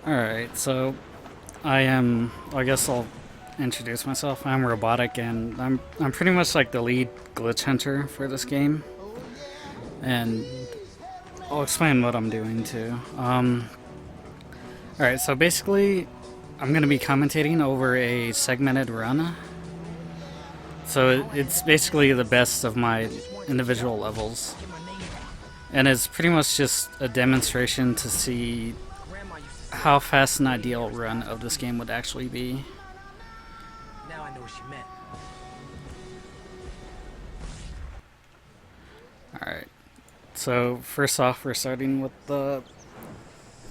Alright, so I guess I'll introduce myself. I'm Robotic, and I'm pretty much like the lead glitch hunter for this game. And I'll explain what I'm doing too. Alright, so basically, I'm going to be commentating over a segmented run. So it's basically the best of my individual levels. And it's pretty much just a demonstration to see how fast an ideal run of this game would actually be. Now I know what she meant. Alright. So, first off, we're starting with the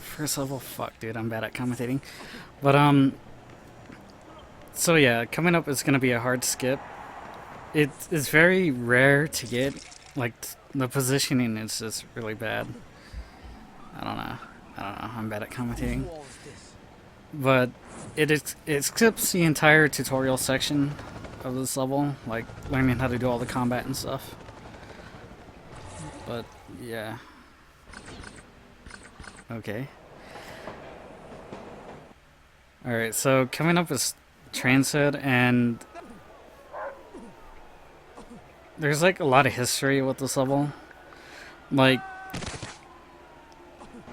first level. Fuck, dude, I'm bad at commentating. But, so yeah, coming up is gonna be a hard skip. It is very rare to get, like, the positioning is just really bad. I don't know, I'm bad at commentating. But it skips the entire tutorial section of this level, like learning how to do all the combat and stuff. But yeah. Okay. Alright, so coming up is transit, and there's like a lot of history with this level. Like,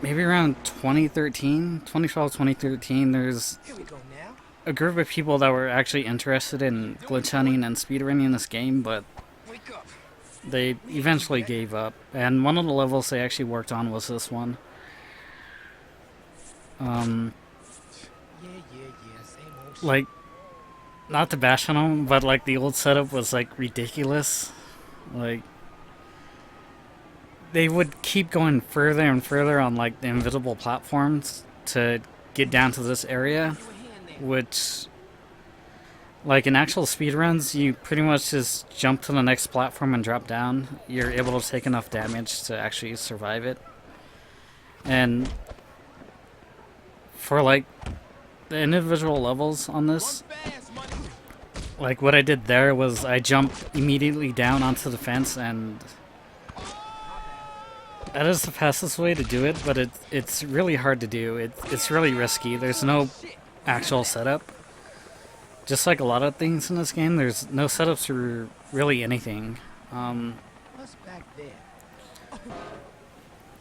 maybe around 2012, 2013, there's a group of people that were actually interested in glitch hunting and speedrunning this game, but they eventually gave up. And one of the levels they actually worked on was this one. Like, not to bash on them, but like the old setup was like ridiculous. Like, they would keep going further and further on like the invisible platforms to get down to this area, which, like in actual speedruns, you pretty much just jump to the next platform and drop down. You're able to take enough damage to actually survive it. And for like the individual levels on this, like what I did there was I jumped immediately down onto the fence, and that is the fastest way to do it, but it's really hard to do. It's really risky. There's no actual setup. Just like a lot of things in this game, there's no setups for really anything.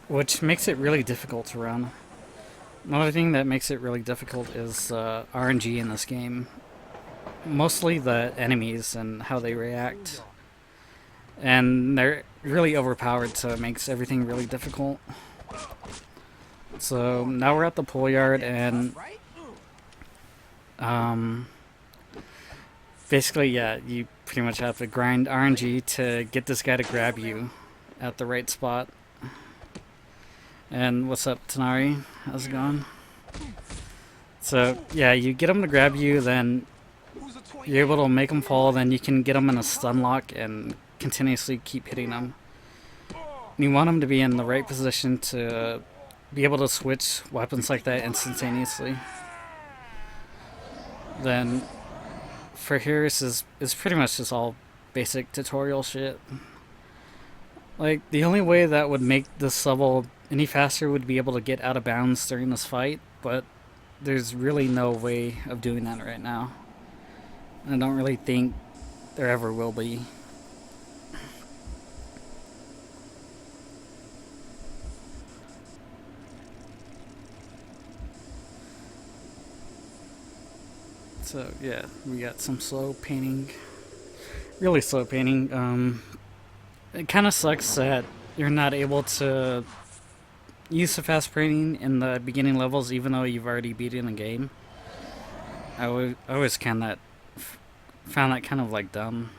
Which makes it really difficult to run. Another thing that makes it really difficult is RNG in this game. Mostly the enemies and how they react. And they're really overpowered, so it makes everything really difficult. So now we're at the pool yard, and basically, yeah, you pretty much have to grind RNG to get this guy to grab you at the right spot. And what's up, Tanari? How's it going? So yeah, you get him to grab you, then you're able to make him fall, then you can get him in a stun lock and continuously keep hitting him. You want him to be in the right position to be able to switch weapons like that instantaneously. Then for here, this is pretty much just all basic tutorial shit. Like, the only way that would make this level any faster would be able to get out of bounds during this fight, but there's really no way of doing that right now. I don't really think there ever will be. So yeah, we got some slow painting. Really slow painting. It kind of sucks that you're not able to use the fast painting in the beginning levels, even though you've already beaten the game. I always found that kind of like dumb.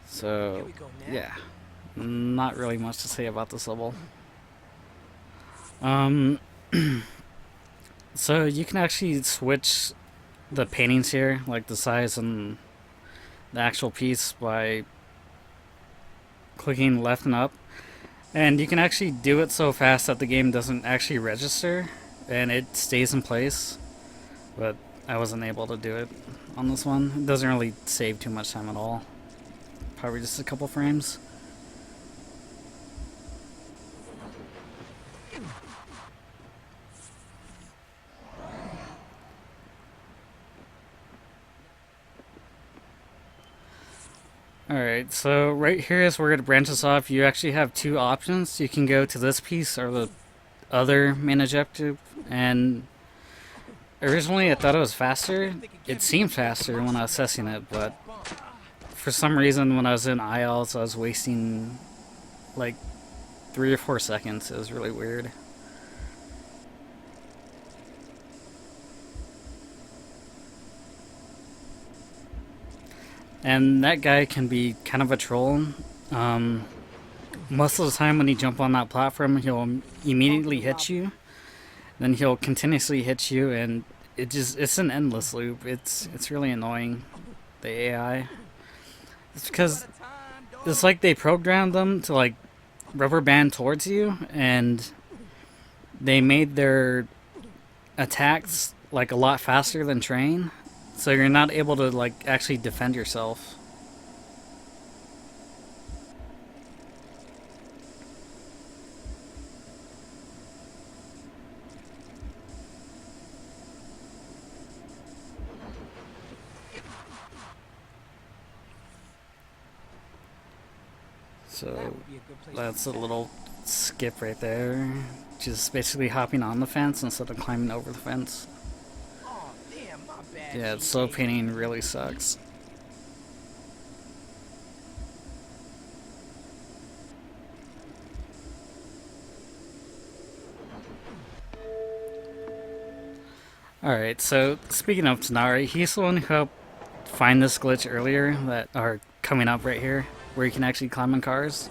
So yeah, not really much to say about this level. So you can actually switch the paintings here, like the size and the actual piece, by clicking left and up. And you can actually do it so fast that the game doesn't actually register and it stays in place. But I wasn't able to do it on this one. It doesn't really save too much time at all. Probably just a couple frames. Alright, so right here is where it branches off. You actually have two options. You can go to this piece or the other main objective, and originally I thought it was faster. It seemed faster when I was assessing it, but for some reason when I was in IELTS I was wasting like 3 or 4 seconds. It was really weird. And that guy can be kind of a troll. Um, Most of the time when you jump on that platform, he'll immediately hit you. Then he'll continuously hit you, and it's an endless loop. It's really annoying, the AI. It's because it's like they programmed them to like rubber band towards you, and they made their attacks like a lot faster than train, so you're not able to like actually defend yourself. So that's a little skip right there. Just basically hopping on the fence instead of climbing over the fence. Oh, damn, my bad. Yeah, slow painting really sucks. Alright, so speaking of Tanari, he's the one who helped find this glitch earlier that are coming up right here, where you can actually climb on cars.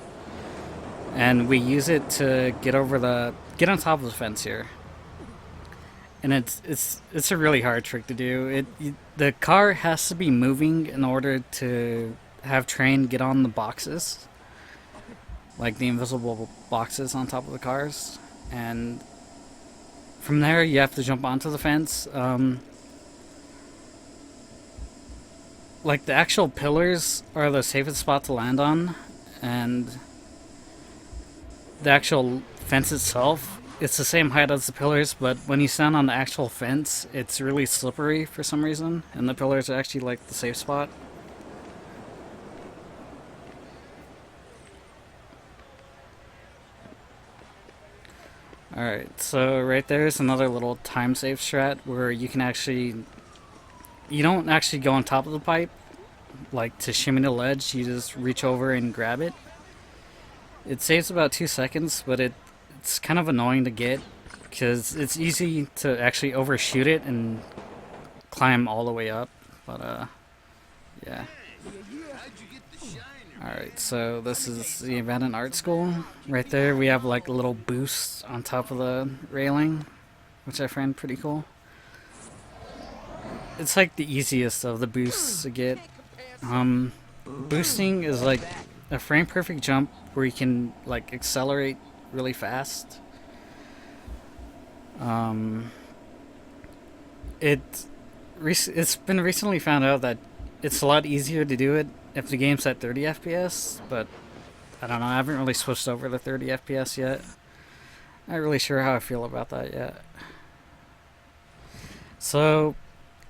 And we use it to get on top of the fence here. And it's a really hard trick to do. The car has to be moving in order to have train get on the boxes, like the invisible boxes on top of the cars, and from there you have to jump onto the fence. Like the actual pillars are the safest spot to land on, and the actual fence itself, it's the same height as the pillars, but when you stand on the actual fence, it's really slippery for some reason, and the pillars are actually like the safe spot. Alright, so right there is another little time save strat where you can actually, you don't actually go on top of the pipe, like to shimmy the ledge, you just reach over and grab it. It saves about 2 seconds, but it's kind of annoying to get because it's easy to actually overshoot it and climb all the way up. But yeah. Alright, so this is the abandoned art school. Right there we have like a little boost on top of the railing, which I find pretty cool. It's like the easiest of the boosts to get. Boosting is like a frame perfect jump where you can like accelerate really fast. It's been recently found out that it's a lot easier to do it if the game's at 30 FPS, but I don't know, I haven't really switched over to 30 FPS yet. Not really sure how I feel about that yet. So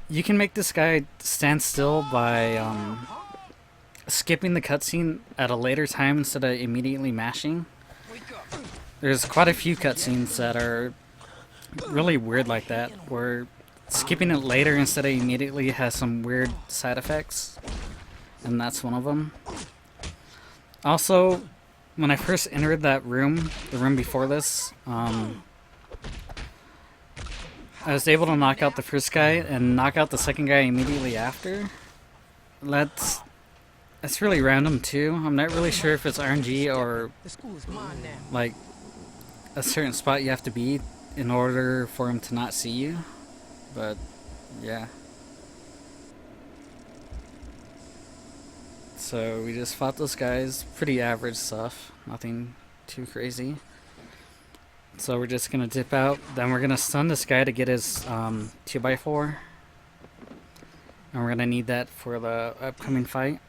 you can make this guy stand still by skipping the cutscene at a later time instead of immediately mashing. There's quite a few cutscenes that are really weird like that, where skipping it later instead of immediately has some weird side effects, and that's one of them. Also, when I first entered that room, the room before this, I was able to knock out the first guy and knock out the second guy immediately after. That's really random too. I'm not really sure if it's RNG or like a certain spot you have to be in order for him to not see you, but yeah. So we just fought those guys, pretty average stuff, nothing too crazy. So we're just gonna dip out, then we're gonna stun this guy to get his 2x4, and we're gonna need that for the upcoming fight.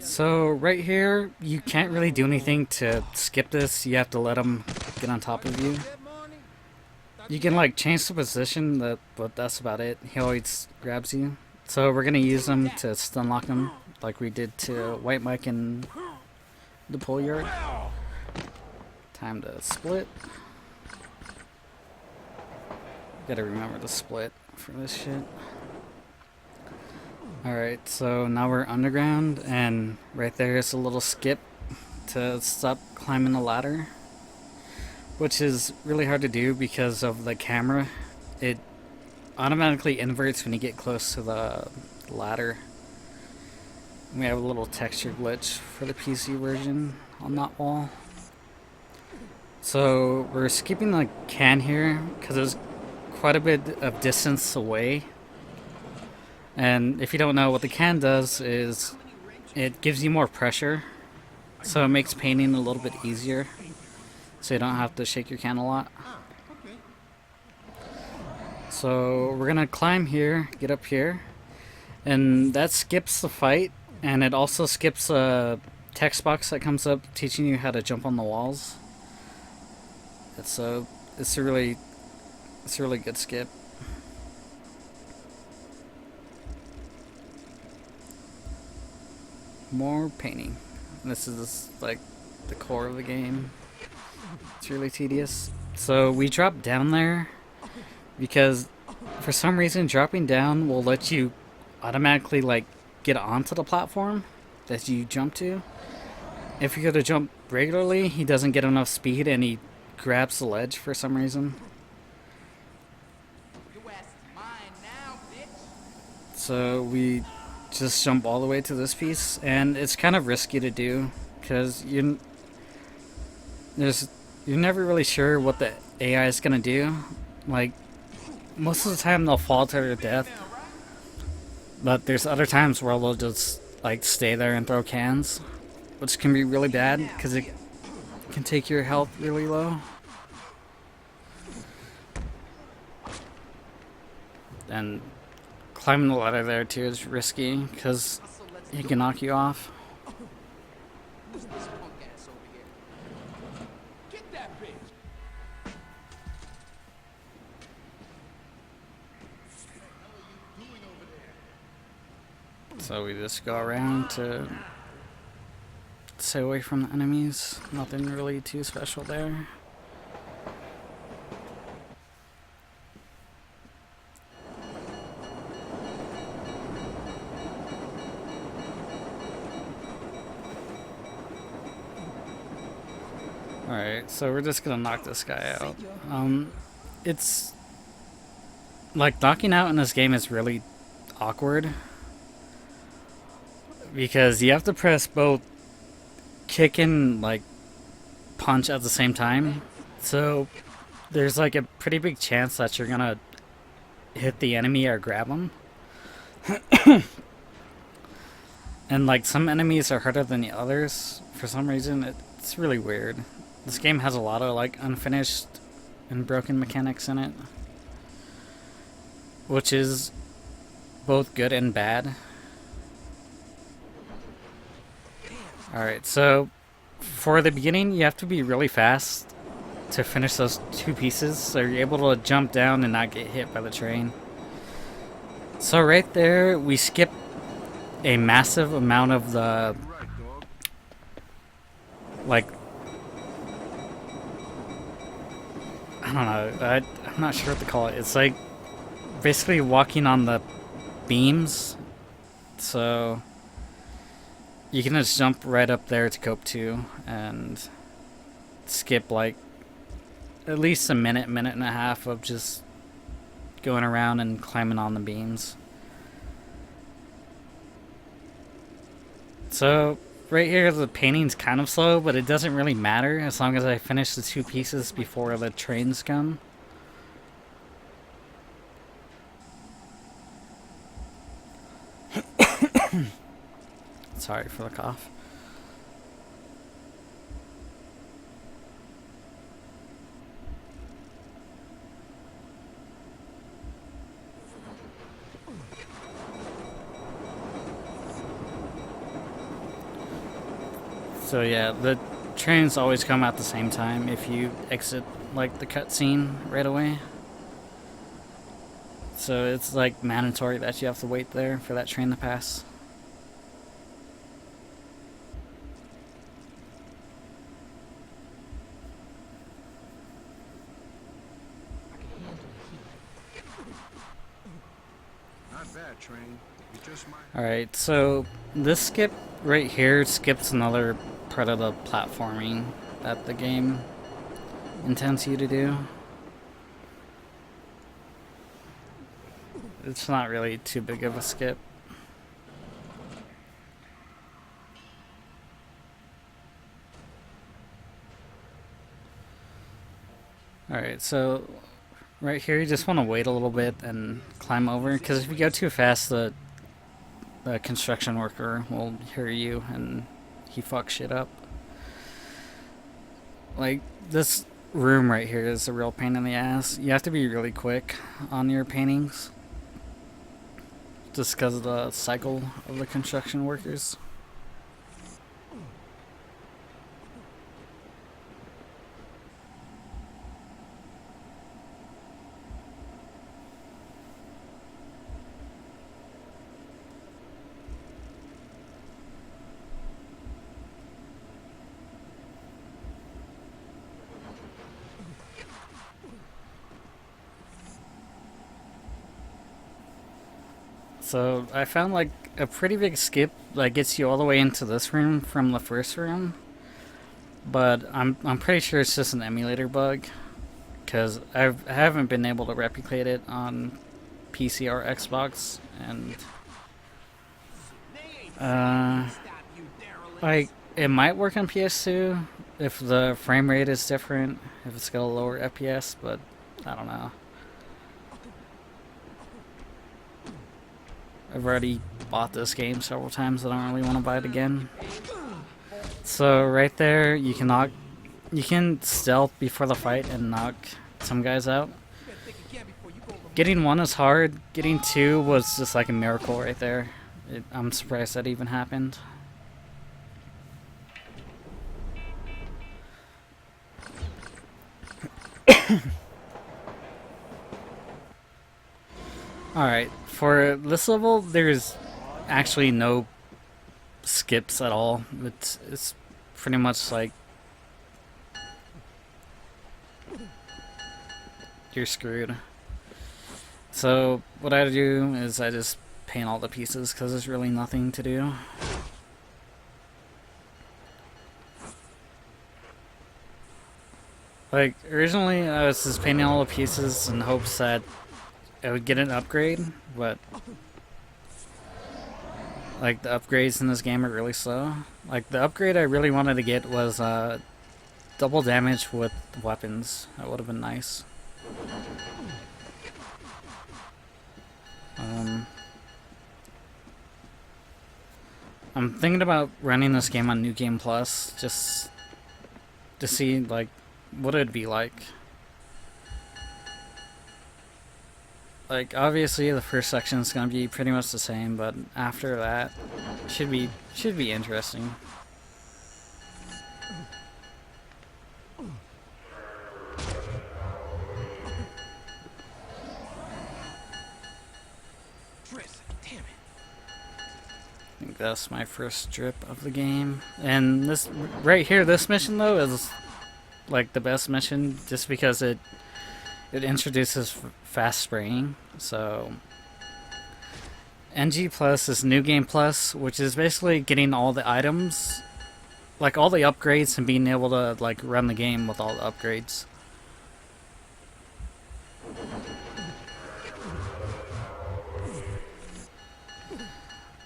So right here, you can't really do anything to skip this. You have to let him get on top of you. You can like change the position, but that's about it. He always grabs you. So we're gonna use them to stun lock them, like we did to White Mike in the pull yard. Time to split. Gotta remember to split for this shit. Alright, so now we're underground, and right there is a little skip to stop climbing the ladder, which is really hard to do because of the camera. It automatically inverts when you get close to the ladder. We have a little texture glitch for the PC version on that wall. So we're skipping the can here because it's quite a bit of distance away. And if you don't know, what the can does is it gives you more pressure, so it makes painting a little bit easier, so you don't have to shake your can a lot. So we're gonna climb here, get up here, and that skips the fight, and it also skips a text box that comes up teaching you how to jump on the walls. It's a really good skip. More painting. This is like the core of the game. It's really tedious. So we drop down there because for some reason dropping down will let you automatically like get onto the platform that you jump to. If you go to jump regularly, he doesn't get enough speed and he grabs the ledge for some reason. So we just jump all the way to this piece, and it's kind of risky to do because you're never really sure what the AI is gonna do. Like most of the time they'll fall to their death, but there's other times where they'll just like stay there and throw cans, which can be really bad because it can take your health really low. And climbing the ladder there too is risky because he can knock you off. Who's this punk ass over here? Get that bitch! So we just go around to stay away from the enemies. Nothing really too special there. Alright, so we're just gonna knock this guy out. It's like knocking out in this game is really awkward because you have to press both kick and like punch at the same time. So there's like a pretty big chance that you're gonna hit the enemy or grab them. And like some enemies are harder than the others for some reason. It's really weird. This game has a lot of like unfinished and broken mechanics in it, which is both good and bad. Alright, so for the beginning you have to be really fast to finish those two pieces so you're able to jump down and not get hit by the train. So right there we skip a massive amount of the like I don't know, I'm not sure what to call it. It's like basically walking on the beams, so you can just jump right up there to cope to and skip like at least a minute and a half of just going around and climbing on the beams. So right here the painting's kind of slow, but it doesn't really matter as long as I finish the two pieces before the trains come. Sorry for the cough. So yeah, the trains always come at the same time if you exit like the cutscene right away. So it's like mandatory that you have to wait there for that train to pass. Not bad, train. You just might. Alright, so this skip right here skips another part of the platforming that the game intends you to do. It's not really too big of a skip. Alright, so right here you just want to wait a little bit and climb over, because if you go too fast, the construction worker will hear you and he fucks shit up. Like, this room right here is a real pain in the ass. You have to be really quick on your paintings, just because of the cycle of the construction workers. So I found like a pretty big skip that gets you all the way into this room from the first room, but I'm pretty sure it's just an emulator bug, because I haven't been able to replicate it on PC or Xbox, and like it might work on PS2 if the frame rate is different, if it's got a lower FPS, but I don't know. I've already bought this game several times. I don't really want to buy it again. So right there, you can stealth before the fight and knock some guys out. Getting one is hard. Getting two was just like a miracle right there. I'm surprised that even happened. Alright, for this level, there's actually no skips at all. It's pretty much like you're screwed. So what I do is I just paint all the pieces, because there's really nothing to do. Like, originally I was just painting all the pieces in hopes that I would get an upgrade, but like the upgrades in this game are really slow. Like the upgrade I really wanted to get was double damage with weapons. That would have been nice. I'm thinking about running this game on New Game Plus, just to see like what it'd be like. Like, obviously the first section is gonna be pretty much the same, but after that should be interesting. Damn it. I think that's my first strip of the game. And this right here, this mission though is like the best mission, just because it introduces fast spraying. So NG Plus is New Game Plus, which is basically getting all the items, like all the upgrades, and being able to like run the game with all the upgrades.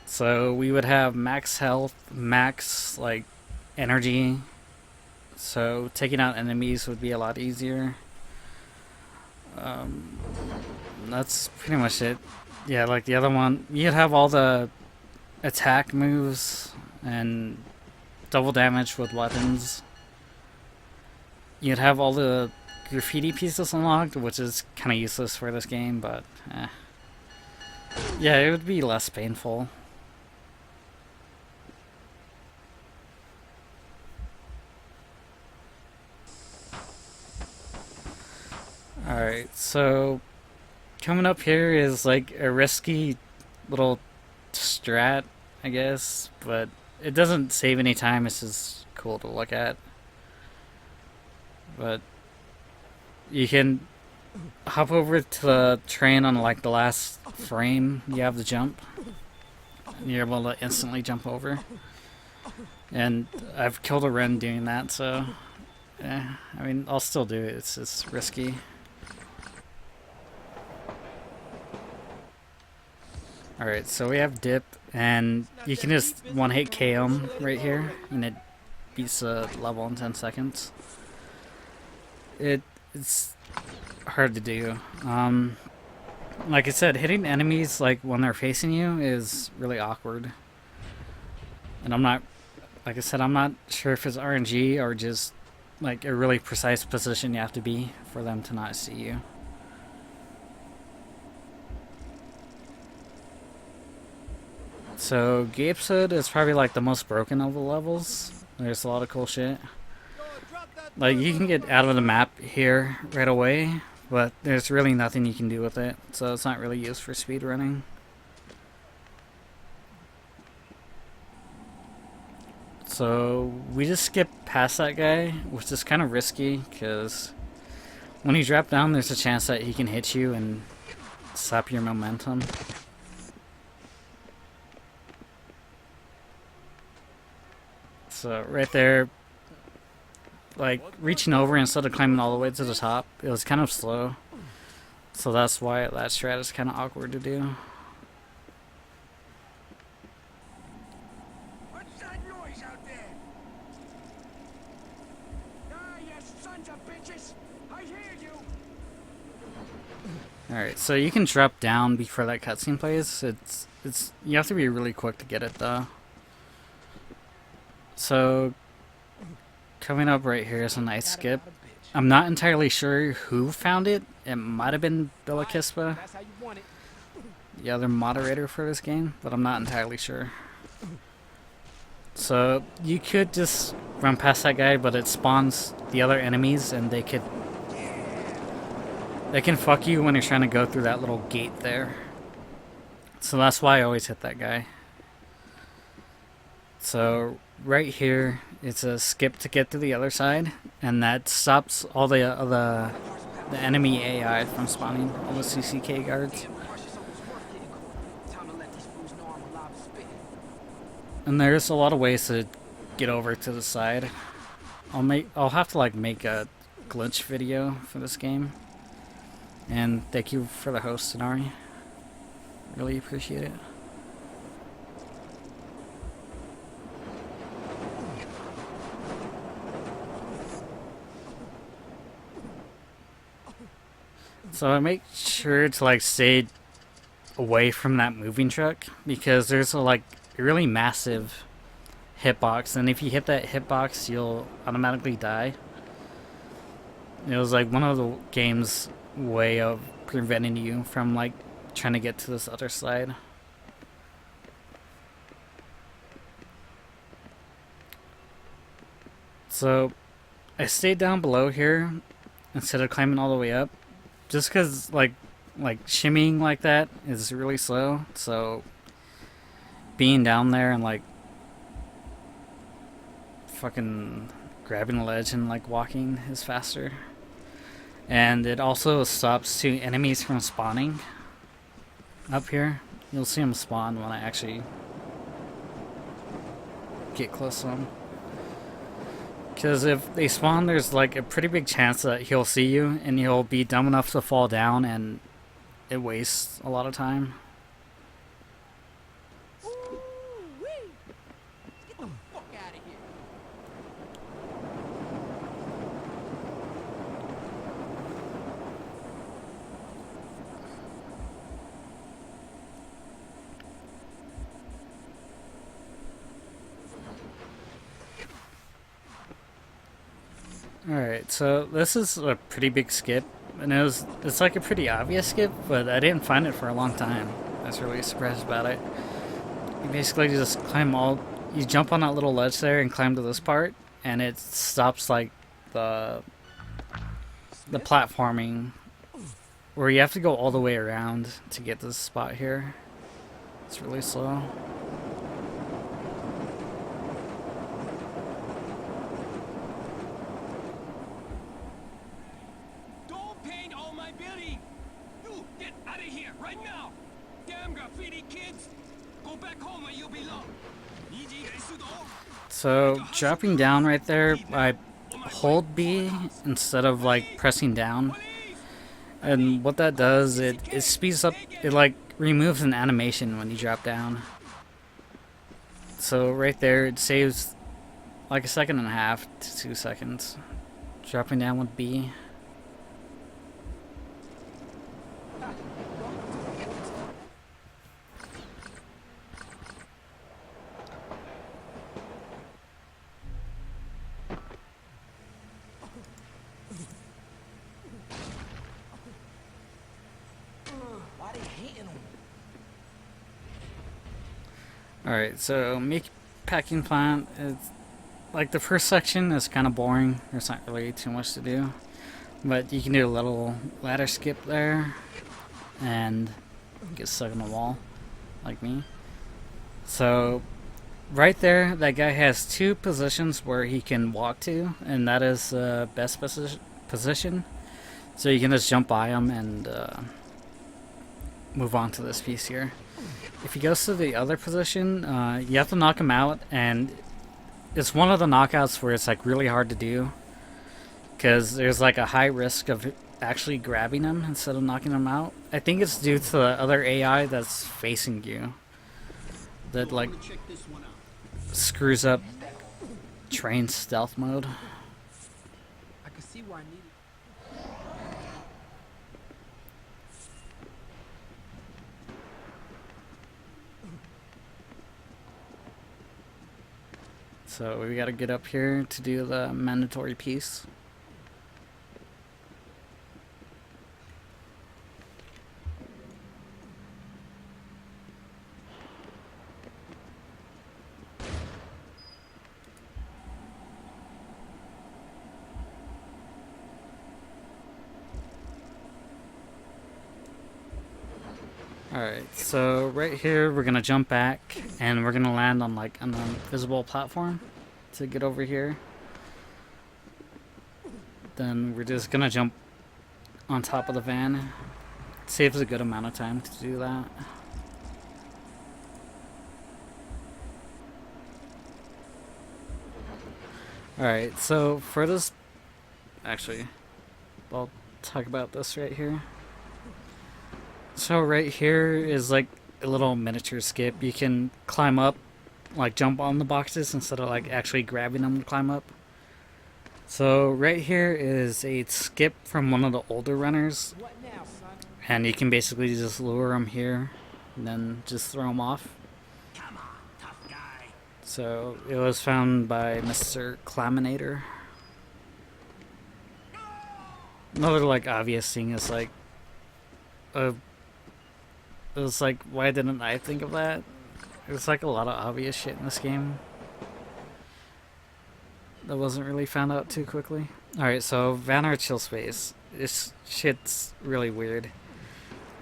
So we would have max health, max like energy, so taking out enemies would be a lot easier. That's pretty much it. Yeah, like the other one, you'd have all the attack moves and double damage with weapons. You'd have all the graffiti pieces unlocked, which is kind of useless for this game, but yeah, it would be less painful. Alright, so coming up here is like a risky little strat, I guess, but it doesn't save any time. It's just cool to look at. But you can hop over to the train on like the last frame. You have the jump. And you're able to instantly jump over. And I've killed a Ren doing that, so I mean, I'll still do it. It's just risky. Alright, so we have dip, and you can just one-hit KO him right here, and it beats the level in 10 seconds. It's hard to do. Like I said, hitting enemies like when they're facing you is really awkward. And I'm not, like I said, I'm not sure if it's RNG or just like a really precise position you have to be for them to not see you. So Gabe's Hood is probably like the most broken of the levels. There's a lot of cool shit. Like you can get out of the map here right away, but there's really nothing you can do with it, so it's not really used for speedrunning. So we just skip past that guy, which is kind of risky because when you drop down, there's a chance that he can hit you and stop your momentum. So right there, like reaching over instead of climbing all the way to the top, it was kind of slow. So that's why that strat is kind of awkward to do. What's that noise out there? Ah, you sons of bitches! I hear you! Alright, so you can drop down before that cutscene plays. It's you have to be really quick to get it though. So coming up right here is a nice skip. I'm not entirely sure who found it. It might have been Billakispa, That's how you want it. the other moderator for this game, but I'm not entirely sure. So you could just run past that guy, but it spawns the other enemies, and they can fuck you when you're trying to go through that little gate there. So that's why I always hit that guy. So right here, it's a skip to get to the other side, and that stops all the enemy AI from spawning, all the CCK guards. And there's a lot of ways to get over to the side. I'll have to like make a glitch video for this game. And thank you for the host, Sonari. Really appreciate it. So I make sure to like stay away from that moving truck because there's a really massive hitbox, and if you hit that hitbox, you'll automatically die. It was like one of the game's way of preventing you from like trying to get to this other side. So I stayed down below here instead of climbing all the way up, just because like shimmying like that is really slow. So being down there and like fucking grabbing a ledge and like walking is faster. And it also stops two enemies from spawning up here. You'll see them spawn when I actually get close to them. Because if they spawn, there's like a pretty big chance that he'll see you and he'll be dumb enough to fall down, and it wastes a lot of time. Ooh-wee. Get the fuck out of here. Alright, so this is a pretty big skip, and it's like a pretty obvious skip, but I didn't find it for a long time. I was really surprised about it. You basically just you jump on that little ledge there and climb to this part, and it stops like the platforming where you have to go all the way around to get to this spot here. It's really slow. Don't paint all my building! You get out of here right now! Damn graffiti kids! Go back home where you belong! So dropping down right there, I hold B instead of like pressing down. And what that does, it speeds up, it like removes an animation when you drop down. So right there, it saves like 1.5 to 2 seconds. Dropping down with B. Alright, so make packing plant is like the first section is kind of boring. There's not really too much to do, but you can do a little ladder skip there and get stuck in the wall like me. So right there, that guy has 2 positions where he can walk to, and that is the best position. So you can just jump by him and move on to this piece here. If he goes to the other position, you have to knock him out, and it's one of the knockouts where it's like really hard to do because there's like a high risk of actually grabbing him instead of knocking him out. I think it's due to the other AI that's facing you that like screws up train stealth mode. I can see why I need it. So we gotta get up here to do the mandatory piece. Alright, so right here we're gonna jump back and we're gonna land on like an invisible platform to get over here. Then we're just gonna jump on top of the van. It saves a good amount of time to do that. Alright, so for this, actually, I'll talk about this right here. So right here is like a little miniature skip. You can climb up, like jump on the boxes instead of like actually grabbing them to climb up. So right here is a skip from one of the older runners, What now, son? and you can basically just lure them here and then just throw them off. Come on, tough guy. So it was found by Mr. Commentated. Another like obvious thing is like it was like, why didn't I think of that? There's like a lot of obvious shit in this game that wasn't really found out too quickly. Alright, so Vanner chill space. This shit's really weird.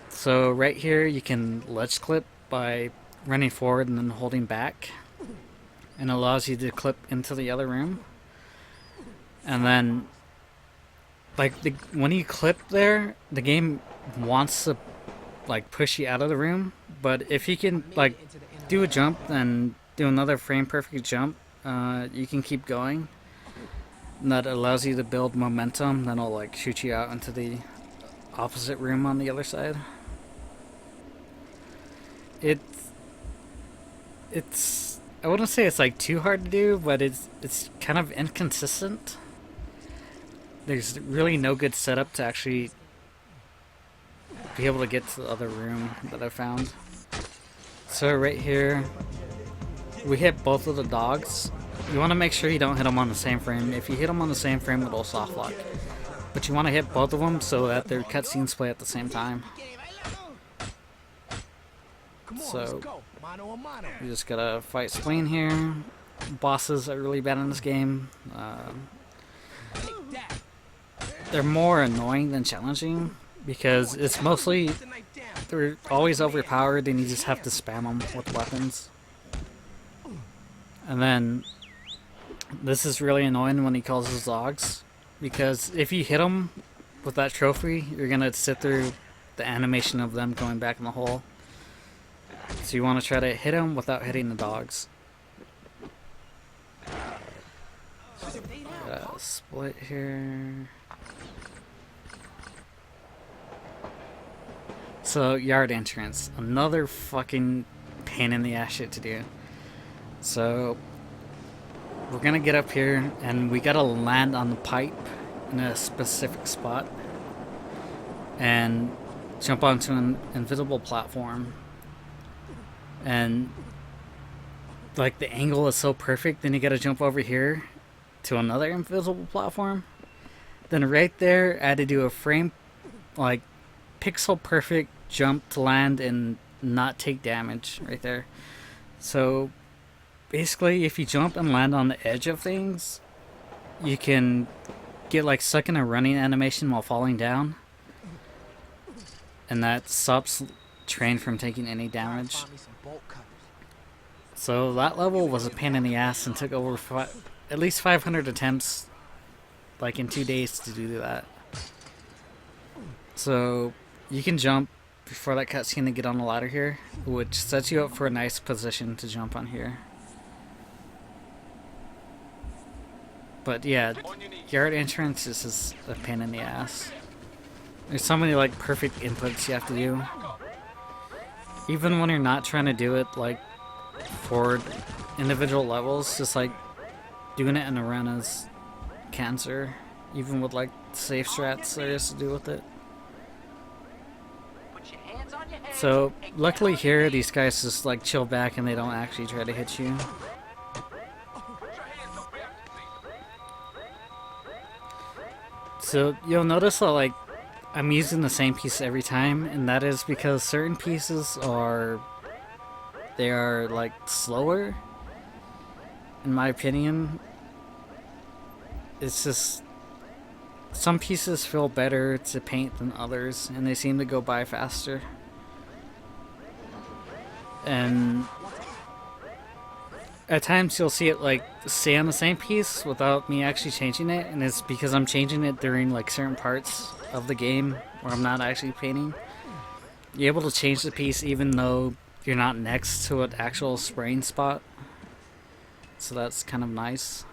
So right here you can ledge clip by running forward and then holding back. And it allows you to clip into the other room. And then like when you clip there, the game wants to like push you out of the room, but if you can like do a jump and do another frame perfect jump, you can keep going, and that allows you to build momentum. Then it'll like shoot you out into the opposite room on the other side. It's I wouldn't say it's like too hard to do, but it's kind of inconsistent. There's really no good setup to actually be able to get to the other room that I found. So right here, we hit both of the dogs. You want to make sure you don't hit them on the same frame. If you hit them on the same frame, it'll soft lock. But you want to hit both of them so that their cutscenes play at the same time. So you just gotta fight Spleen here. Bosses are really bad in this game. They're more annoying than challenging, because it's mostly they're always overpowered and you just have to spam them with weapons. And then this is really annoying when he calls his dogs, because if you hit them with that trophy, you're gonna sit through the animation of them going back in the hole. So you want to try to hit them without hitting the dogs. Split here. So yard entrance, another fucking pain in the ass shit to do. So we're gonna get up here and we gotta land on the pipe in a specific spot and jump onto an invisible platform. And like the angle is so perfect, then you gotta jump over here to another invisible platform. Then right there, I had to do a frame, like pixel perfect jump to land and not take damage right there. So basically, if you jump and land on the edge of things, you can get like stuck in a running animation while falling down, and that stops train from taking any damage. So that level was a pain in the ass and took over at least 500 attempts, like in 2 days, to do that. So you can jump before that cutscene to get on the ladder here, which sets you up for a nice position to jump on here. But yeah, yard entrance is just a pain in the ass. There's so many like perfect inputs you have to do. Even when you're not trying to do it like for individual levels, just like doing it in a run is cancer. Even with like safe strats there is to do with it. So luckily here, these guys just like chill back and they don't actually try to hit you. So you'll notice that like I'm using the same piece every time, and that is because certain pieces are like slower. In my opinion, it's just some pieces feel better to paint than others, and they seem to go by faster. And at times you'll see it like stay on the same piece without me actually changing it, and it's because I'm changing it during like certain parts of the game where I'm not actually painting. You're able to change the piece even though you're not next to an actual spraying spot, so that's kind of nice.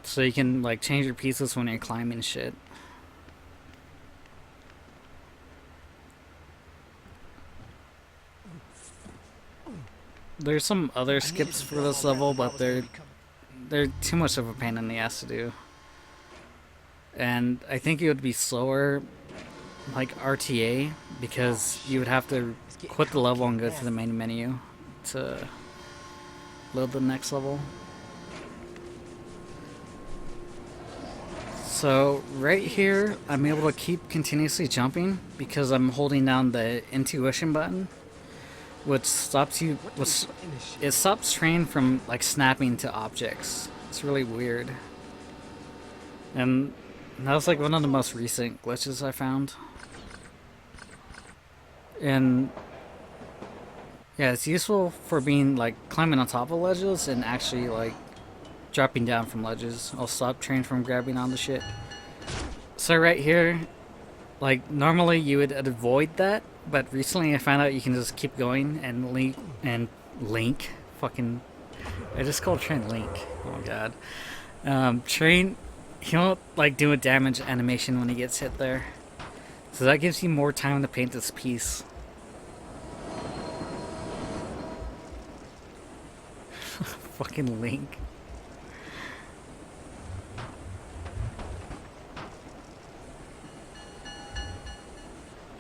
So you can like change your pieces when you're climbing shit. There's some other skips for this level, but they're too much of a pain in the ass to do. And I think it would be slower like RTA, because you would have to quit the level and go to the main menu to load the next level. So right here, I'm able to keep continuously jumping because I'm holding down the intuition button, which stops it stops train from like snapping to objects. It's really weird. And that was like one of the most recent glitches I found. And yeah, it's useful for being like climbing on top of ledges and actually like dropping down from ledges. I'll stop train from grabbing onto shit. So right here, like normally you would avoid that, but recently I found out you can just keep going and link. Fucking, I just called train link. Oh my god. Train, he'll like do a damage animation when he gets hit there, so that gives you more time to paint this piece. Fucking link.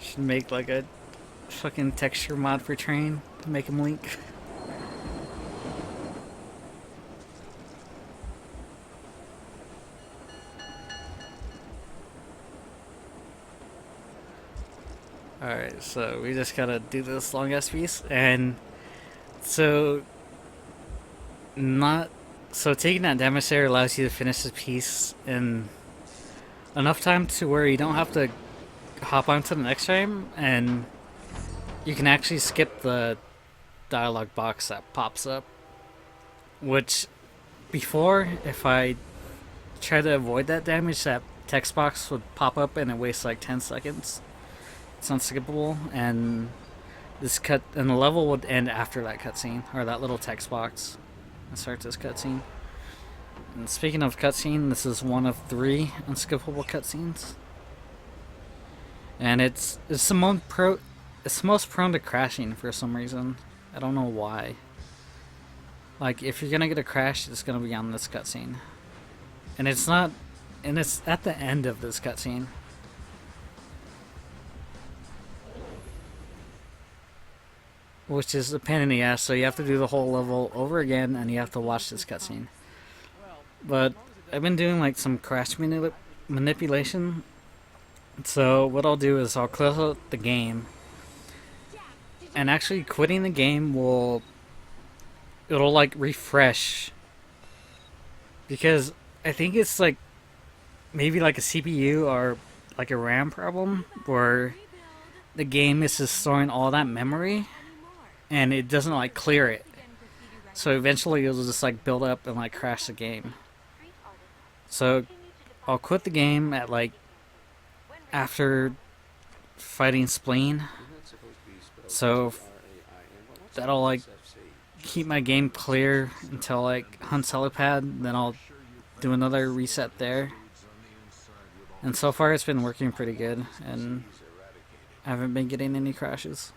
Should make like a fucking texture mod for train to make him link. Alright, so we just gotta do this long ass piece, and so taking that damage there allows you to finish the piece in enough time to where you don't have to hop onto the next frame, and you can actually skip the dialogue box that pops up. Which, before, if I try to avoid that damage, that text box would pop up and it wastes like 10 seconds. It's unskippable, and the level would end after that cutscene, or that little text box that starts this cutscene. And speaking of cutscene, this is one of 3 unskippable cutscenes. And it's the most prone to crashing for some reason. I don't know why. Like, if you're gonna get a crash, it's gonna be on this cutscene. And it's at the end of this cutscene. Which is a pain in the ass, so you have to do the whole level over again, and you have to watch this cutscene. But I've been doing like some crash manipulation. So what I'll do is I'll close out the game, and actually quitting the game it'll like refresh, because I think it's like maybe like a CPU or like a RAM problem where the game is just storing all that memory and it doesn't like clear it. So eventually it'll just like build up and like crash the game. So I'll quit the game at like after fighting Spleen. So that'll like keep my game clear until like Hunt's helipad, then I'll do another reset there. And so far it's been working pretty good, and I haven't been getting any crashes.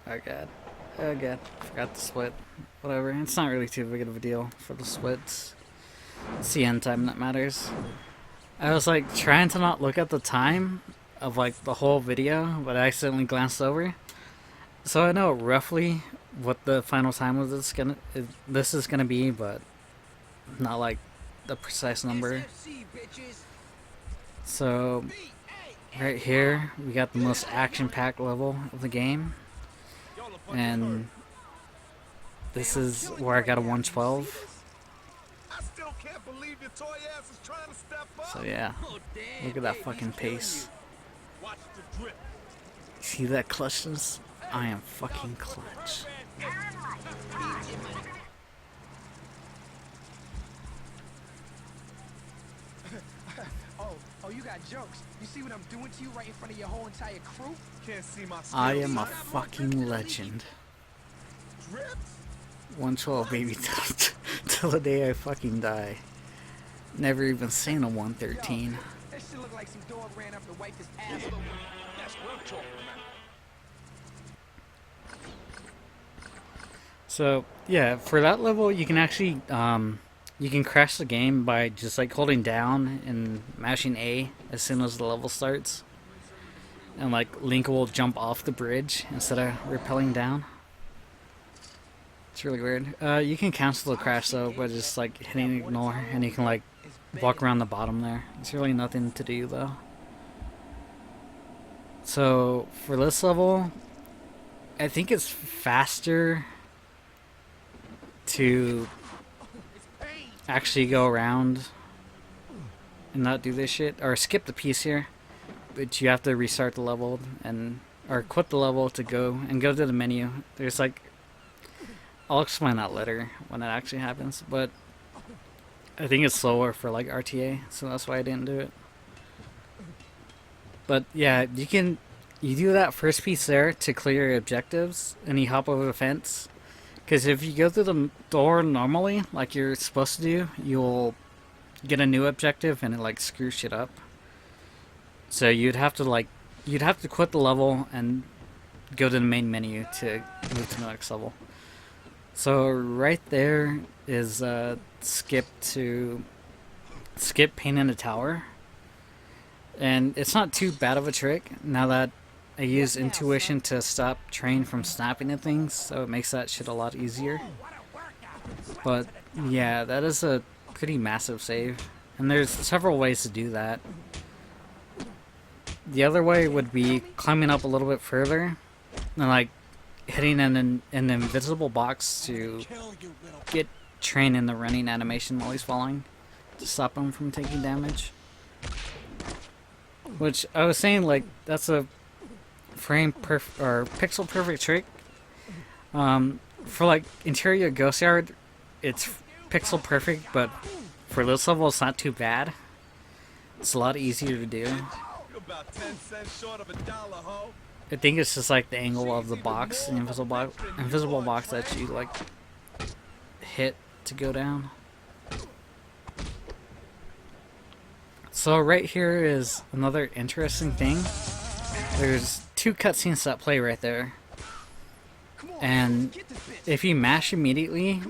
Oh god. Oh god. Forgot the split. Whatever. It's not really too big of a deal for the splits. It's the end time that matters. I was like trying to not look at the time of like the whole video, but I accidentally glanced over. So I know roughly what the final time of this is gonna be, but not like the precise number. So right here we got the most action-packed level of the game, and this is where I got a 112. So yeah, look at that fucking pace. See that clutchness? I am fucking clutch. Oh, you got jokes. You see what I'm doing to you right in front of your whole entire crew? Can't see my I am a fucking legend. 112 baby till the day I fucking die. Never even seen a 113. That shit look like some dog ran up to wipe his ass over. That's what I'm talking about. So yeah, for that level you can actually you can crash the game by just like holding down and mashing A as soon as the level starts, and like Link will jump off the bridge instead of rappelling down. It's really weird. You can cancel the crash though by just like hitting ignore, and you can like walk around the bottom there. It's really nothing to do though. So for this level, I think it's faster to actually go around and not do this shit, or skip the piece here, but you have to restart the level or quit the level to go to the menu. There's like, I'll explain that later when it actually happens, but I think it's slower for like RTA, so that's why I didn't do it. But yeah, you do that first piece there to clear your objectives, and you hop over the fence. Because if you go through the door normally, like you're supposed to do, you'll get a new objective and it like screws shit up. So you'd have to quit the level and go to the main menu to move to the next level. So right there is skip pain in the tower. And it's not too bad of a trick now that I use intuition to stop Train from snapping at things, so it makes that shit a lot easier. But yeah, that is a pretty massive save, and there's several ways to do that. The other way would be climbing up a little bit further, and like hitting an invisible box to get Train in the running animation while he's falling to stop him from taking damage. Which I was saying, like, that's a or pixel perfect trick. For like interior ghost yard, it's pixel perfect, but for this level, it's not too bad. It's a lot easier to do. About 10 cents short of $1, ho. I think it's just like the angle of the box, the invisible box that you like hit to go down. So right here is another interesting thing. There's 2 cutscenes that play right there, and if you mash immediately,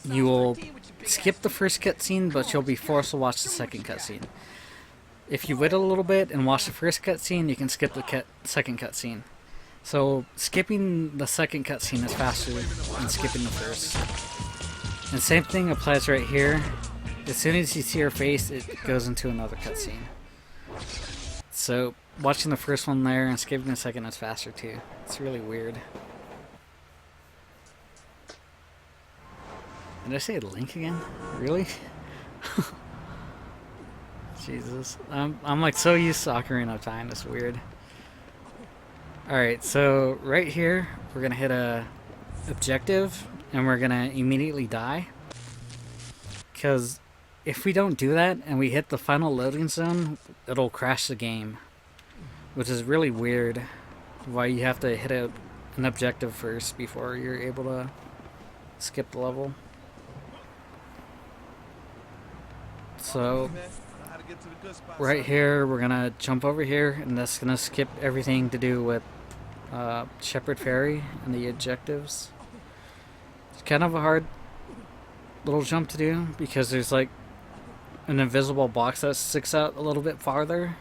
you will skip the first cutscene, but you'll be forced to watch the second cutscene. If you wait a little bit and watch the first cutscene, you can skip the second cutscene. So skipping the second cutscene is faster than skipping the first. And same thing applies right here. As soon as you see her face, it goes into another cutscene. So watching the first one there and skipping the second is faster too. It's really weird. Did I say Link again? Really? Jesus. I'm like so used to Ocarina of Time, it's weird. Alright, so right here, we're gonna hit a objective, and we're gonna immediately die. Because if we don't do that, and we hit the final loading zone, it'll crash the game. Which is really weird, why you have to hit an objective first before you're able to skip the level. So right here, we're gonna jump over here, and that's gonna skip everything to do with Shepherd Ferry and the objectives. It's kind of a hard little jump to do because there's like an invisible box that sticks out a little bit farther,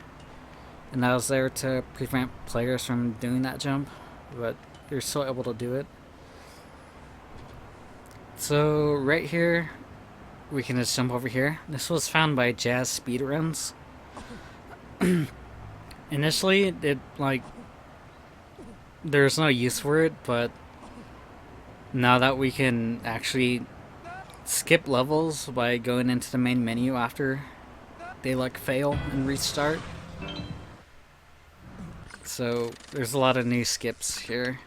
and that was there to prevent players from doing that jump, but you're still able to do it. So right here, we can just jump over here. This was found by Jazz Speedruns. Initially, it like there's no use for it, but now that we can actually skip levels by going into the main menu after they like fail and restart. So there's a lot of new skips here,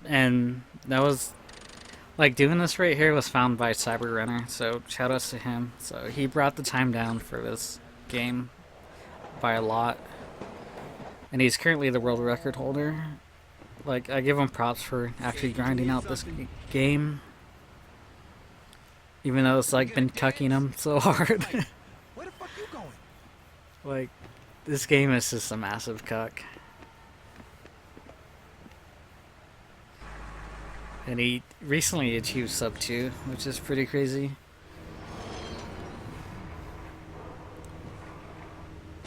and that was like doing this right here was found by Cyberrunner, so shout outs to him. So he brought the time down for this game by a lot, and he's currently the world record holder. Like, I give him props for actually grinding out this game, even though it's like been cucking him so hard. Where the fuck you going? Like, this game is just a massive cuck. And he recently achieved sub 2, which is pretty crazy.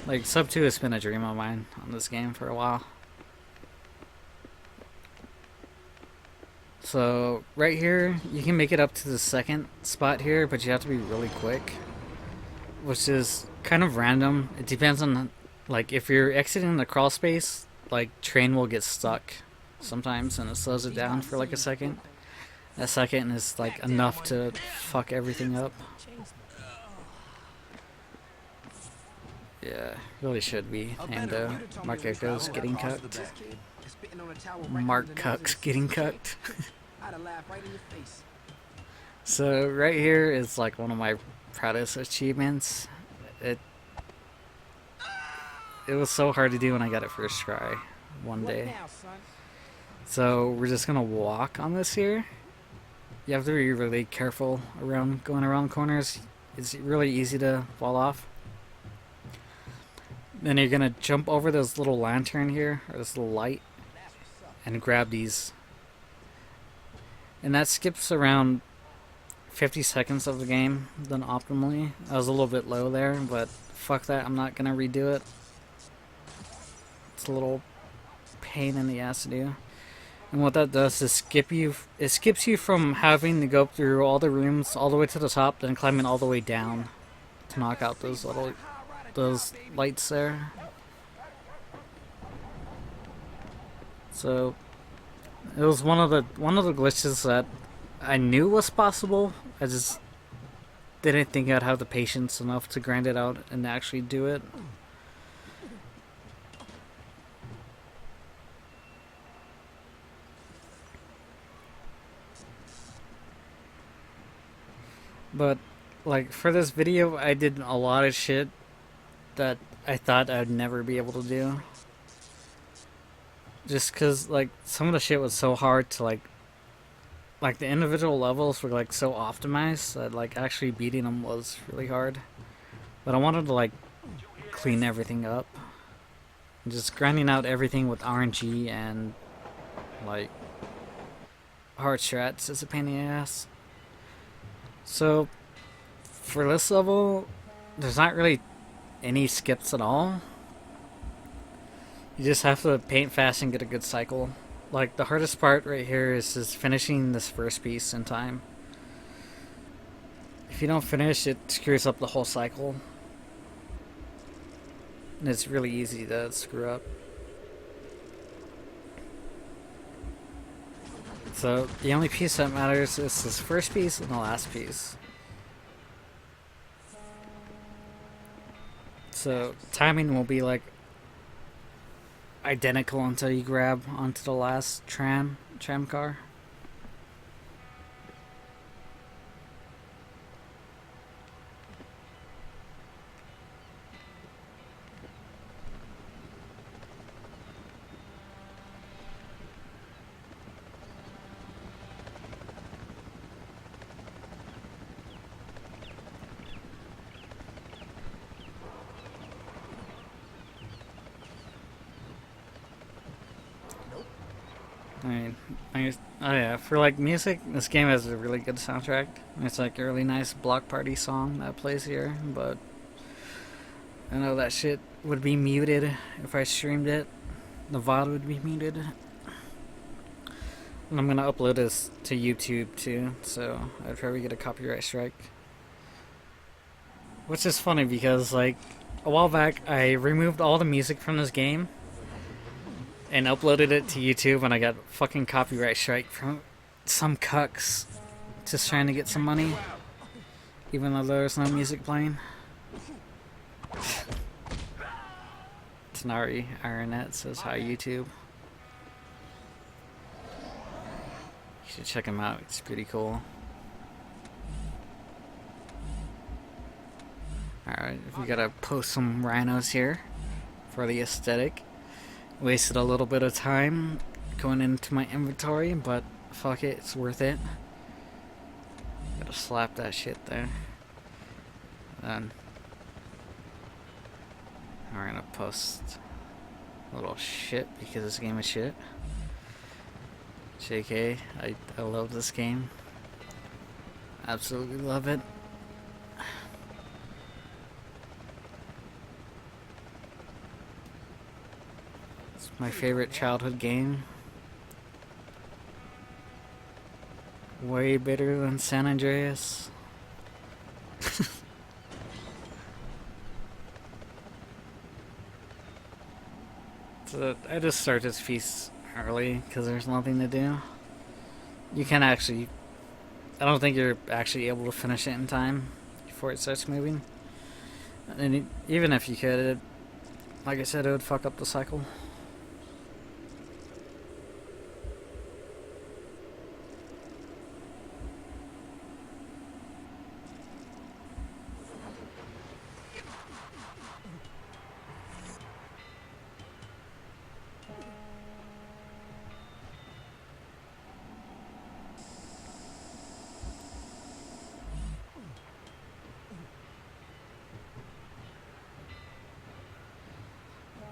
Like, sub 2 has been a dream of mine on this game for a while. So, right here, you can make it up to the second spot here, but you have to be really quick. Which is kind of random. It depends on, like, if you're exiting the crawl space, like, train will get stuck sometimes, and it slows it down for like a second. That second is like enough to fuck everything up. Yeah, really should be. And Mark Echo's getting cucked. Mark Cuck's getting cucked. So right here is like one of my proudest achievements. It was so hard to do when I got it first try one day. So we're just gonna walk on this here. You have to be really careful around going around corners. It's really easy to fall off. Then you're gonna jump over this little lantern here, or this little light, and grab these. And that skips around 50 seconds of the game, then optimally. I was a little bit low there, but fuck that, I'm not gonna redo it. It's a little pain in the ass to do. And what that does is it skips you from having to go through all the rooms all the way to the top, then climbing all the way down to knock out those lights there. So It was one of the glitches that I knew was possible. I just didn't think I'd have the patience enough to grind it out and actually do it. But like for this video, I did a lot of shit that I thought I'd never be able to do. Just cause like some of the shit was so hard to like the individual levels were like so optimized that like actually beating them was really hard. But I wanted to like clean everything up. And just grinding out everything with RNG and like hard strats is a pain in the ass. So for this level, there's not really any skips at all. You just have to paint fast and get a good cycle. Like the hardest part right here is just finishing this first piece in time. If you don't finish, it screws up the whole cycle. And it's really easy to screw up. So the only piece that matters is this first piece and the last piece. So timing will be like identical until you grab onto the last tram car. Oh yeah, for like music, this game has a really good soundtrack. It's like a really nice block party song that plays here, but I know that shit would be muted if I streamed it. The VOD would be muted. And I'm gonna upload this to YouTube too, so I'd probably get a copyright strike. Which is funny because like a while back I removed all the music from this game and uploaded it to YouTube, and I got fucking copyright strike from some cucks just trying to get some money, even though there's no music playing. Tanari Ironet says hi YouTube. You should check him out, it's pretty cool. Alright, we gotta post some rhinos here for the aesthetic. Wasted a little bit of time going into my inventory, but fuck it, it's worth it. Gotta slap that shit there. Then we're gonna post a little shit because this game is shit. JK, I love this game. Absolutely love it. My favorite childhood game. Way better than San Andreas. So I just start this piece early because there's nothing to do. You can actually... I don't think you're actually able to finish it in time before it starts moving. And even if you could, like I said, it would fuck up the cycle.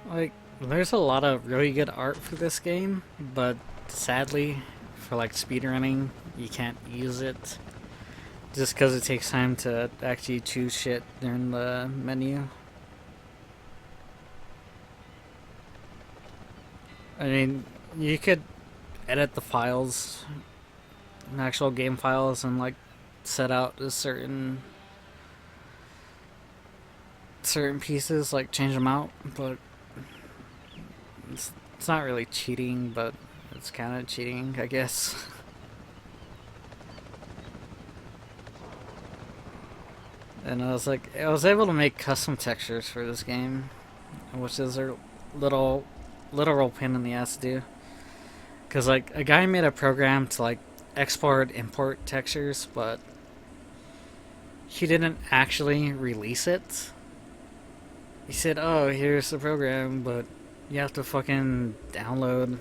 Like, there's a lot of really good art for this game, but sadly, for like speedrunning, you can't use it. Just because it takes time to actually choose shit during the menu. I mean, you could edit the files, actual game files, and like set out a certain pieces, like change them out, but it's not really cheating, but it's kind of cheating, I guess. And I was like, I was able to make custom textures for this game, which is a literal pain in the ass to do. Cause like a guy made a program to like export import textures, but he didn't actually release it. He said, "Oh, here's the program, but you have to fucking download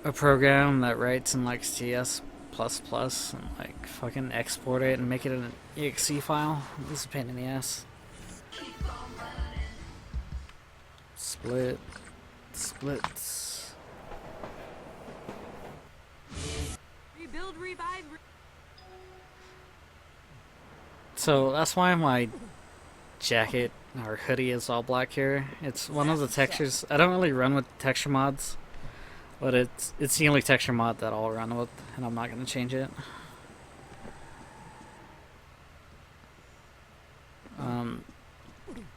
a program that writes in like CS++ and like fucking export it and make it an exe file." This is a pain in the ass. Splits. Rebuild, revive. So that's why my jacket or hoodie is all black here. It's one of the textures. I don't really run with texture mods, but it's the only texture mod that I'll run with, and I'm not gonna change it.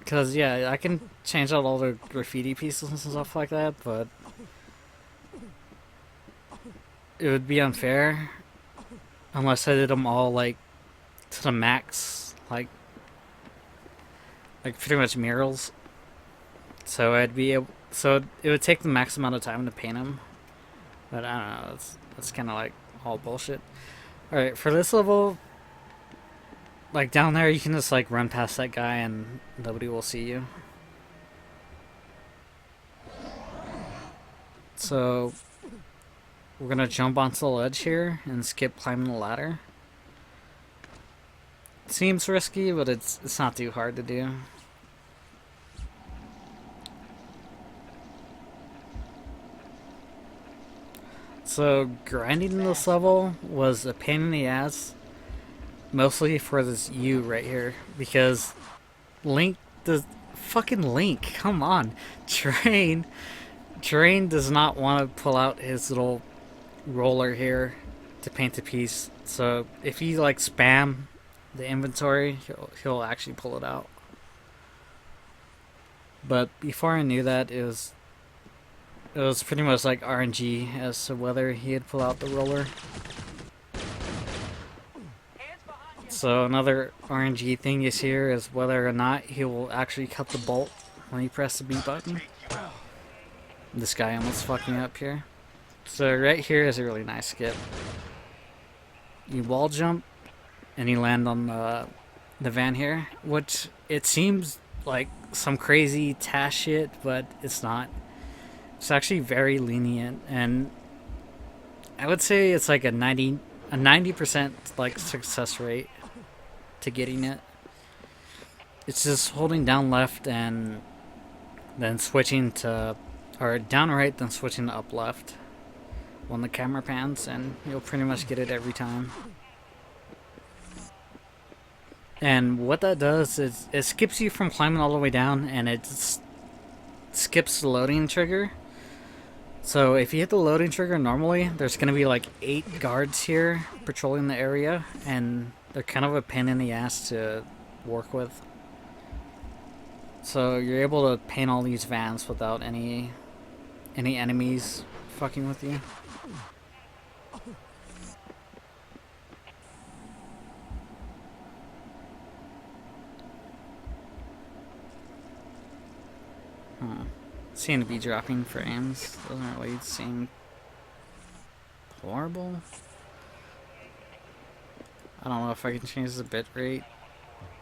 Cause yeah, I can change out all the graffiti pieces and stuff like that, but it would be unfair unless I did them all like to the max, like pretty much murals. So I'd be able, so it would take the max amount of time to paint them. But I don't know, that's kind of like all bullshit. All right, for this level, like down there, you can just like run past that guy and nobody will see you. So we're gonna jump onto the ledge here and skip climbing the ladder. It seems risky, but it's not too hard to do. So grinding this level was a pain in the ass, mostly for this U right here, because Link does fucking Link, come on. Train does not want to pull out his little roller here to paint a piece. So if you like spam the inventory, he'll actually pull it out. But before I knew that, it was pretty much like RNG as to whether he'd pull out the roller. So another RNG thing is here is whether or not he will actually cut the bolt when you press the B button. This guy almost fucked me up here. So right here is a really nice skip. You wall jump and you land on the van here, which it seems like some crazy task shit, but it's not. It's actually very lenient, and I would say it's like a 90% like success rate to getting it. It's just holding down left and then switching to, or down right then switching to up left when the camera pans, and you'll pretty much get it every time. And what that does is it skips you from climbing all the way down, and it skips the loading trigger. So if you hit the loading trigger normally, there's going to be like 8 guards here patrolling the area, and they're kind of a pain in the ass to work with. So you're able to paint all these vans without any enemies fucking with you. Seem to be dropping frames. Doesn't really seem horrible. I don't know if I can change the bitrate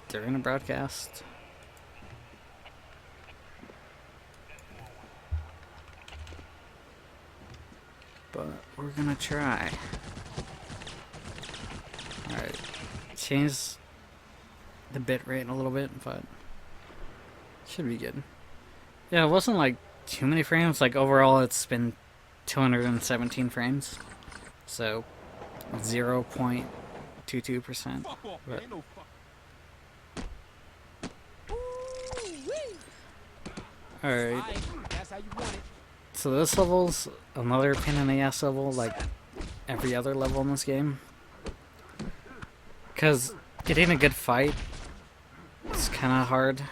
during a broadcast. But we're gonna try. Alright. Change the bitrate a little bit, but should be good. Yeah, it wasn't like too many frames. Like overall it's been 217 frames. So 0.22%. But alright. So this level's another pain in the ass level, like every other level in this game. Because getting a good fight is kind of hard.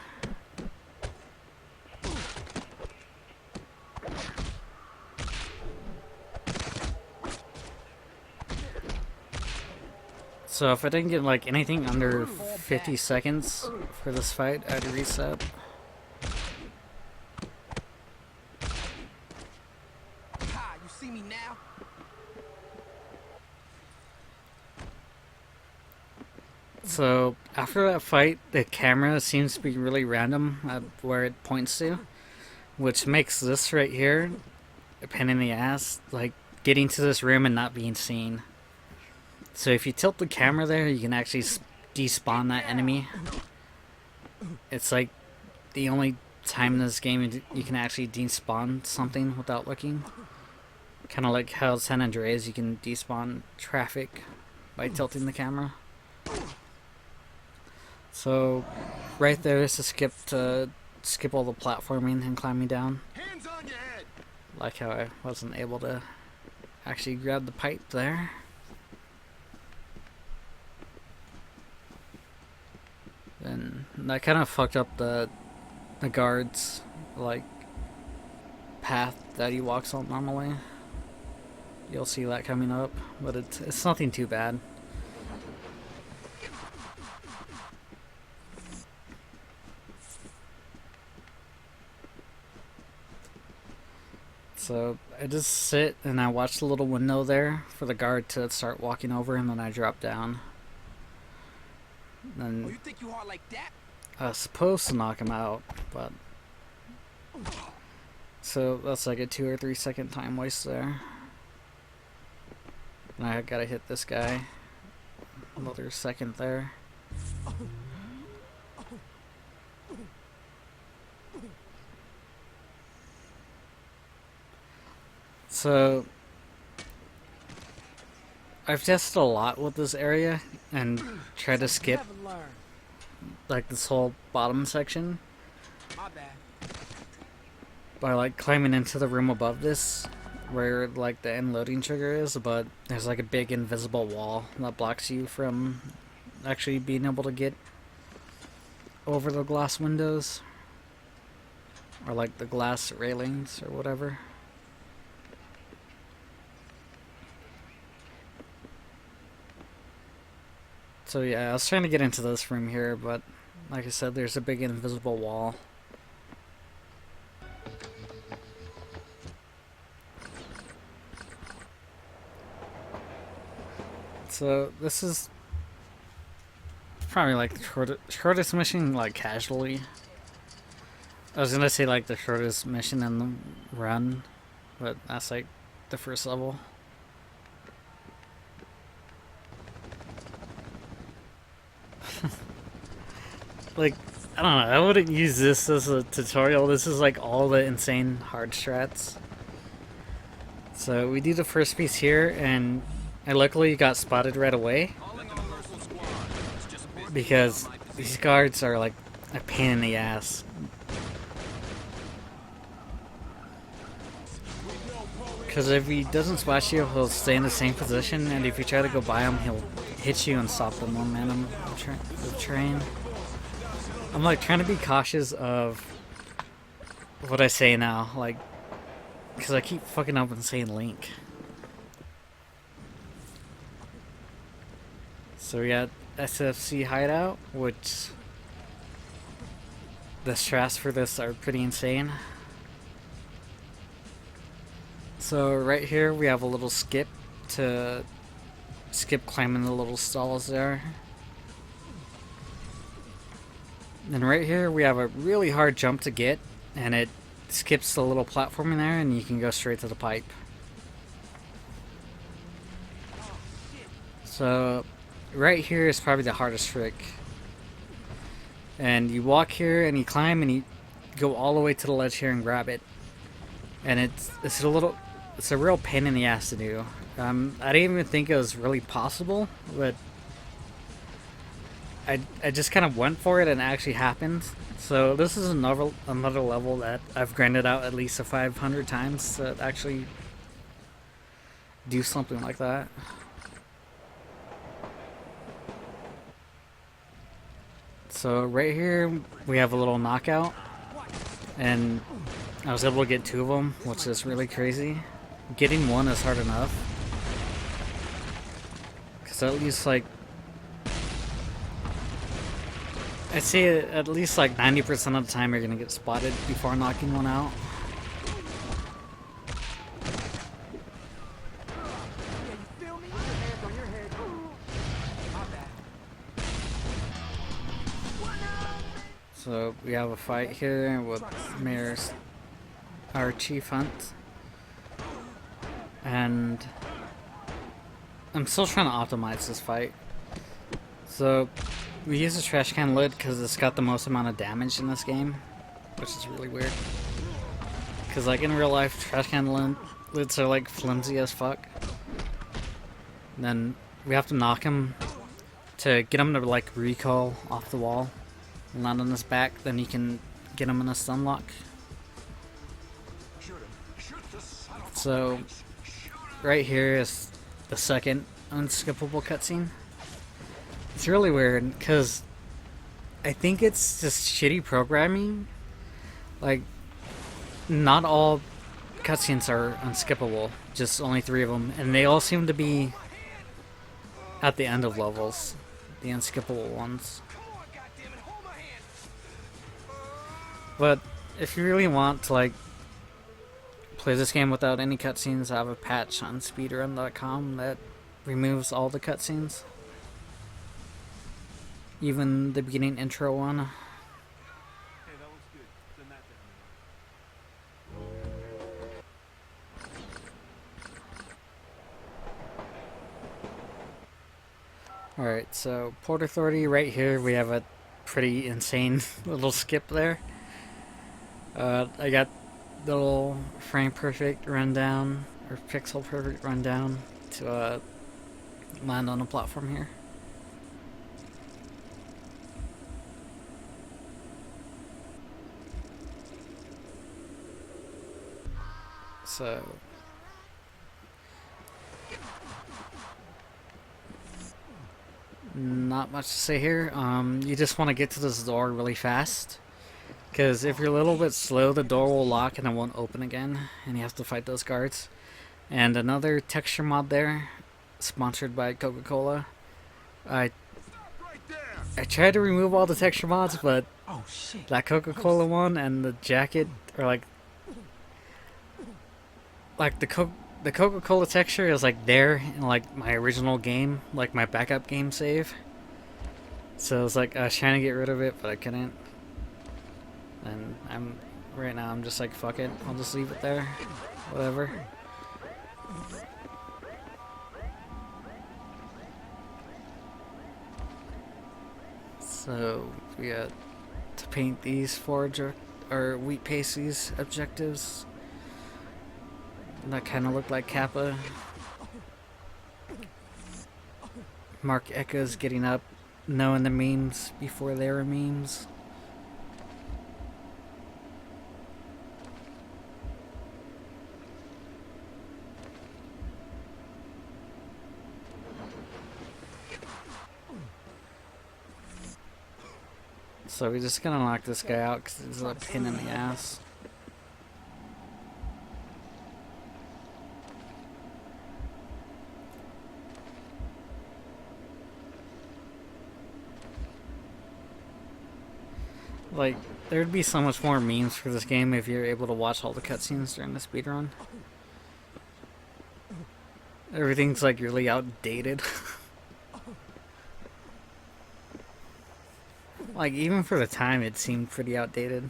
So if I didn't get like anything under 50 seconds for this fight, I'd reset. Ha, you see me now? So after that fight, the camera seems to be really random at where it points to, which makes this right here a pain in the ass, like getting to this room and not being seen. So if you tilt the camera there, you can actually despawn that enemy. It's like the only time in this game you can actually despawn something without looking. Kind of like how San Andreas, you can despawn traffic by tilting the camera. So right there is to skip all the platforming and climbing down. Hands on your head. Like how I wasn't able to actually grab the pipe there. Then that kind of fucked up the guard's like path that he walks on normally. You'll see that coming up, but it's nothing too bad. So I just sit and I watch the little window there for the guard to start walking over, and then I drop down. Oh, And you think you hard like that? I was supposed to knock him out, but so that's like a 2 or 3 second time waste there. And I gotta hit this guy. Another second there. So I've tested a lot with this area and tried to skip Never learn. like this whole bottom section My bad. by like climbing into the room above this where like the end loading trigger is, but there's like a big invisible wall that blocks you from actually being able to get over the glass windows or like the glass railings or whatever. So yeah, I was trying to get into this room here, but like I said, there's a big invisible wall. So this is probably like the shortest mission, like casually. I was gonna say like the shortest mission in the run, but that's like the first level. Like, I don't know, I wouldn't use this as a tutorial. This is like all the insane hard strats. So we do the first piece here, and I luckily got spotted right away because these guards are like a pain in the ass. Because if he doesn't splash you, he'll stay in the same position, and if you try to go by him, he'll hit you and stop the momentum of the train. I'm like trying to be cautious of what I say now, like, because I keep fucking up and saying Link. So we got SFC Hideout, which the strats for this are pretty insane. So right here we have a little skip to skip climbing the little stalls there. And right here we have a really hard jump to get, and it skips the little platform in there and you can go straight to the pipe. So right here is probably the hardest trick. And you walk here and you climb and you go all the way to the ledge here and grab it. And it's a real pain in the ass to do. I didn't even think it was really possible, but I just kind of went for it and it actually happened. So this is another level that I've grinded out at least 500 times to actually do something like that. So right here we have a little knockout, and I was able to get 2 of them, which is really crazy. Getting 1 is hard enough, because at least like I'd say at least like 90% of the time you're gonna get spotted before knocking one out. Yeah, you feel me? Your hands on your head. My bad. So we have a fight here with Mayor's our Chief Hunt. And I'm still trying to optimize this fight. So we use the trash can lid because it's got the most amount of damage in this game, which is really weird. Because like in real life, trash can lids are like flimsy as fuck. And then we have to knock him to get him to like recoil off the wall and land on his back. Then you can get him in a stun lock. So right here is the second unskippable cutscene. It's really weird because I think it's just shitty programming. Like, not all cutscenes are unskippable, just only 3 of them, and they all seem to be at the end of levels, the unskippable ones. But if you really want to like play this game without any cutscenes, I have a patch on speedrun.com that removes all the cutscenes. Even the beginning intro one. Hey, that looks good. Send that down. Alright, so Port Authority right here, we have a pretty insane little skip there. I got the little frame perfect rundown, or pixel perfect rundown to land on a platform here. So not much to say here. You just want to get to this door really fast, because if you're a little bit slow, the door will lock and it won't open again, and you have to fight those guards. And another texture mod there, sponsored by Coca-Cola. I tried to remove all the texture mods, but that Coca-Cola one and the jacket are like the Coca-Cola texture is like there in like my original game, like my backup game save. So it's like I was trying to get rid of it, but I couldn't. And right now I'm just like, fuck it, I'll just leave it there, whatever. So we got to paint these forage or wheat pasties objectives. That kind of looked like Kappa. Mark Echo's getting up, knowing the memes before they were memes. So we're just gonna knock this guy out because it's a pain in the ass. Like, there'd be so much more memes for this game if you're able to watch all the cutscenes during the speedrun. Everything's like really outdated. Like, even for the time, it seemed pretty outdated.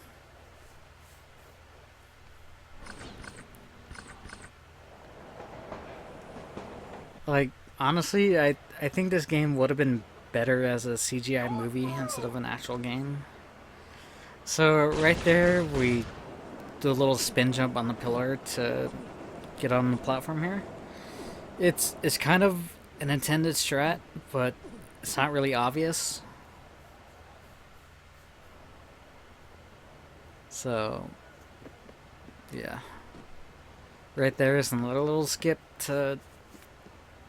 Like, honestly, I think this game would have been better as a CGI movie instead of an actual game. So right there, we do a little spin jump on the pillar to get on the platform here. It's kind of an intended strat, but it's not really obvious. So, yeah. Right there is another little skip to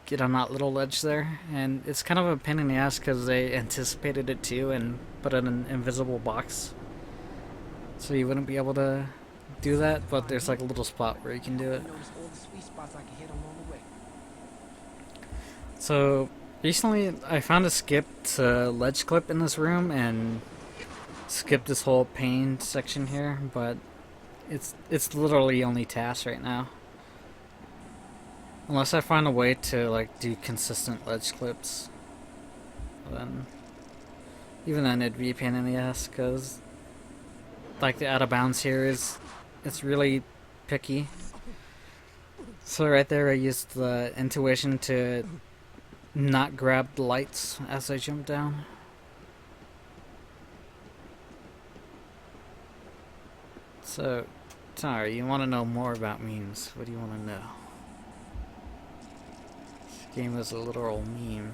get on that little ledge there. And it's kind of a pain in the ass because they anticipated it too and put in an invisible box. So you wouldn't be able to do that, but there's like a little spot where you can do it. So recently I found a skipped ledge clip in this room, and skip this whole pain section here, but it's literally only tasks right now. Unless I find a way to like do consistent ledge clips, then even then it'd be a pain in the ass because like the out of bounds here is it's really picky. So right there I used the intuition to not grab the lights as I jump down. So, sorry, you want to know more about memes. What do you want to know? This game is a literal meme.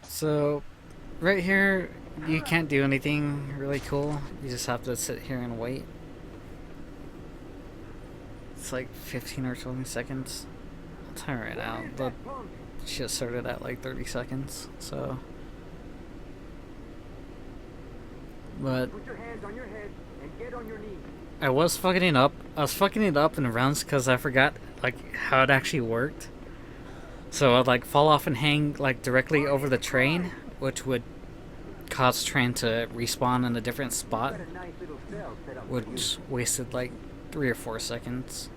So, right here, you can't do anything really cool. You just have to sit here and wait. It's like 15 or 20 seconds. I'll tell you right now, the shit started at like 30 seconds, so. But Put your hands on your head and get on your knees. I was fucking it up. I was fucking it up in rounds because I forgot like how it actually worked. So I'd like fall off and hang like directly over the train, which would cause train to respawn in a different spot, Got a nice little cell set up for you. which wasted like 3 or 4 seconds.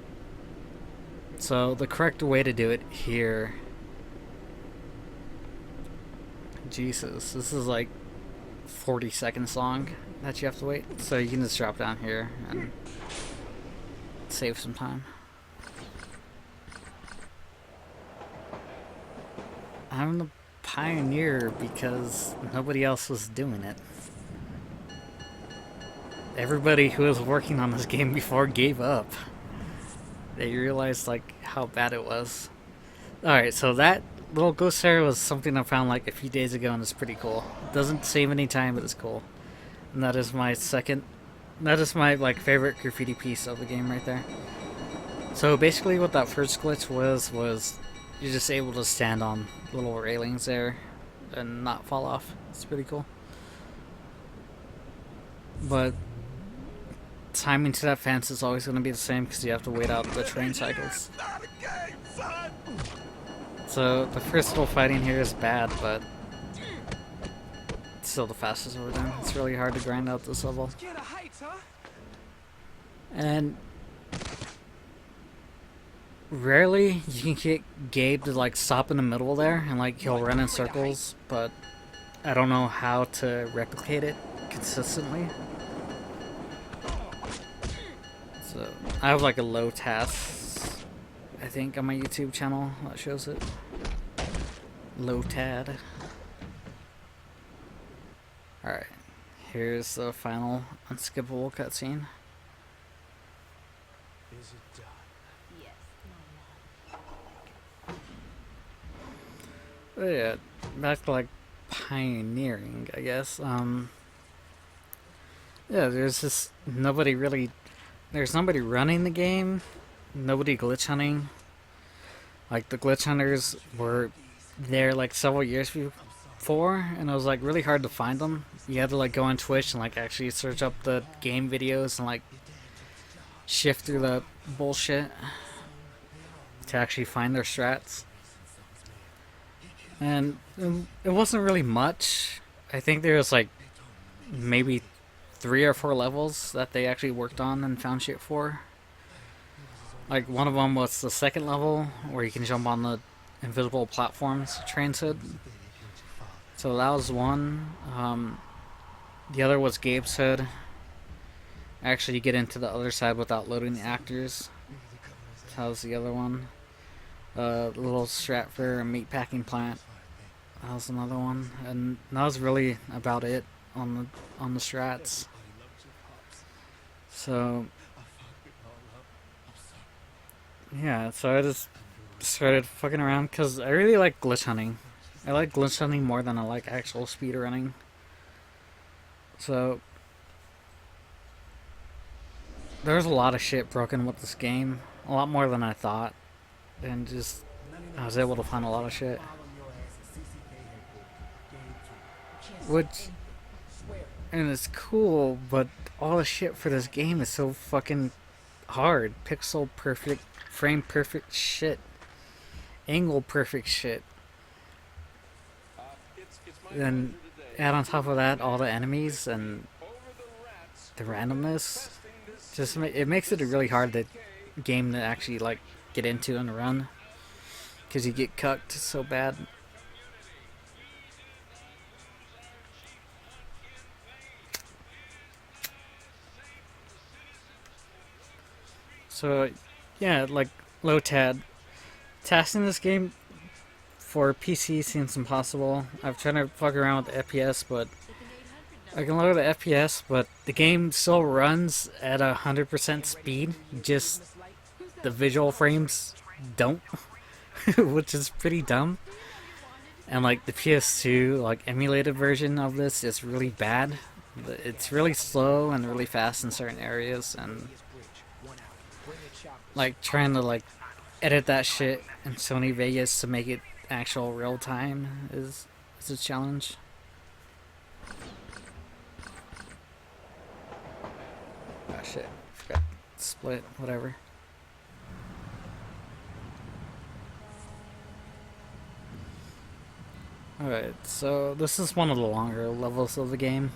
So the correct way to do it here, Jesus, this is like 40 seconds long that you have to wait. So you can just drop down here and save some time. I'm the pioneer because nobody else was doing it. Everybody who was working on this game before gave up. They realized like how bad it was. Alright, so that little ghost there was something I found like a few days ago and it's pretty cool. It doesn't save any time, but it's cool. And that is my like favorite graffiti piece of the game right there. So basically what that first glitch was you're just able to stand on little railings there and not fall off. It's pretty cool. But timing to that fence is always going to be the same because you have to wait out the train cycles. So the first little fighting here is bad, but it's still the fastest we're done. It's really hard to grind out this level. Scared of heights, huh? And rarely you can get Gabe to like stop in the middle there and like he'll run in circles, but I don't know how to replicate it consistently. So I have like a low task, I think, on my YouTube channel that shows it. Low tad. Alright, here's the final unskippable cutscene. Is it done? But yeah, back to like pioneering, I guess. Yeah, there's just nobody running the game, nobody glitch hunting. Like the glitch hunters were there like several years before, and it was like really hard to find them. You had to like go on Twitch and like actually search up the game videos and like shift through the bullshit to actually find their strats. And it wasn't really much. I think there was like maybe 3 or 4 levels that they actually worked on and found shit for. Like one of them was the second level where you can jump on the invisible platforms trains hood. So that was one. The other was Gabe's hood. Actually, you get into the other side without loading the actors. That was the other one. Little strat for a meatpacking plant. That was another one, and that was really about it on the strats. So yeah, so I just started fucking around because I really like glitch hunting. I like glitch hunting more than I like actual speed running. So there's a lot of shit broken with this game, a lot more than I thought, and just I was able to find a lot of shit. Which and it's cool, but all the shit for this game is so fucking hard. Pixel perfect, frame perfect shit, angle perfect shit. Then add on top of that all the enemies and the randomness. It makes it a really hard game to actually like get into and run, because you get cucked so bad. So, yeah, like low tad. Testing this game for PC seems impossible. I've tried to fuck around with the FPS, but I can lower the FPS, but the game still runs at 100% speed. Just the visual frames don't, which is pretty dumb. And like the PS2 like emulated version of this is really bad. It's really slow and really fast in certain areas, and like trying to like edit that shit in Sony Vegas to make it actual real time is a challenge. Oh shit, forgot split, whatever. Alright, so this is one of the longer levels of the game,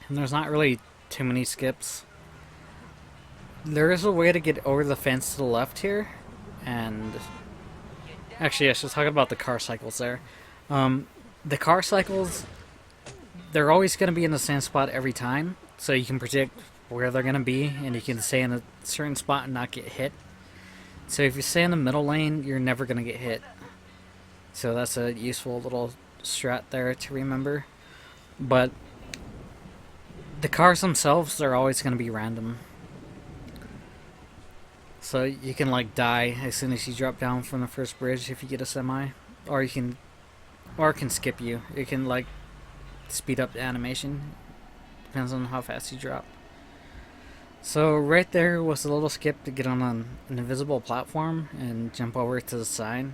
and there's not really too many skips. There is a way to get over the fence to the left here, and actually I should talk about the car cycles there. The car cycles, they're always going to be in the same spot every time, so you can predict where they're going to be, and you can stay in a certain spot and not get hit. So if you stay in the middle lane, you're never going to get hit. So that's a useful little strat there to remember. But the cars themselves, they're always going to be random. So you can like die as soon as you drop down from the first bridge if you get a semi, or it can skip you. It can like speed up the animation. Depends on how fast you drop. So right there was a little skip to get on an invisible platform and jump over to the side.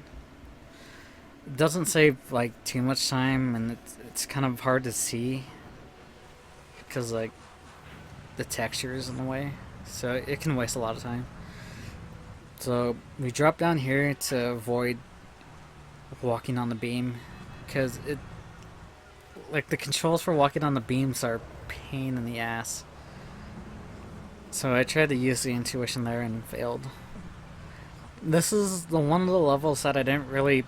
It doesn't save like too much time, and it's kind of hard to see because like the texture is in the way, so it can waste a lot of time. So we drop down here to avoid walking on the beam, because the controls for walking on the beams are a pain in the ass. So I tried to use the intuition there and failed. This is one of the levels that I didn't really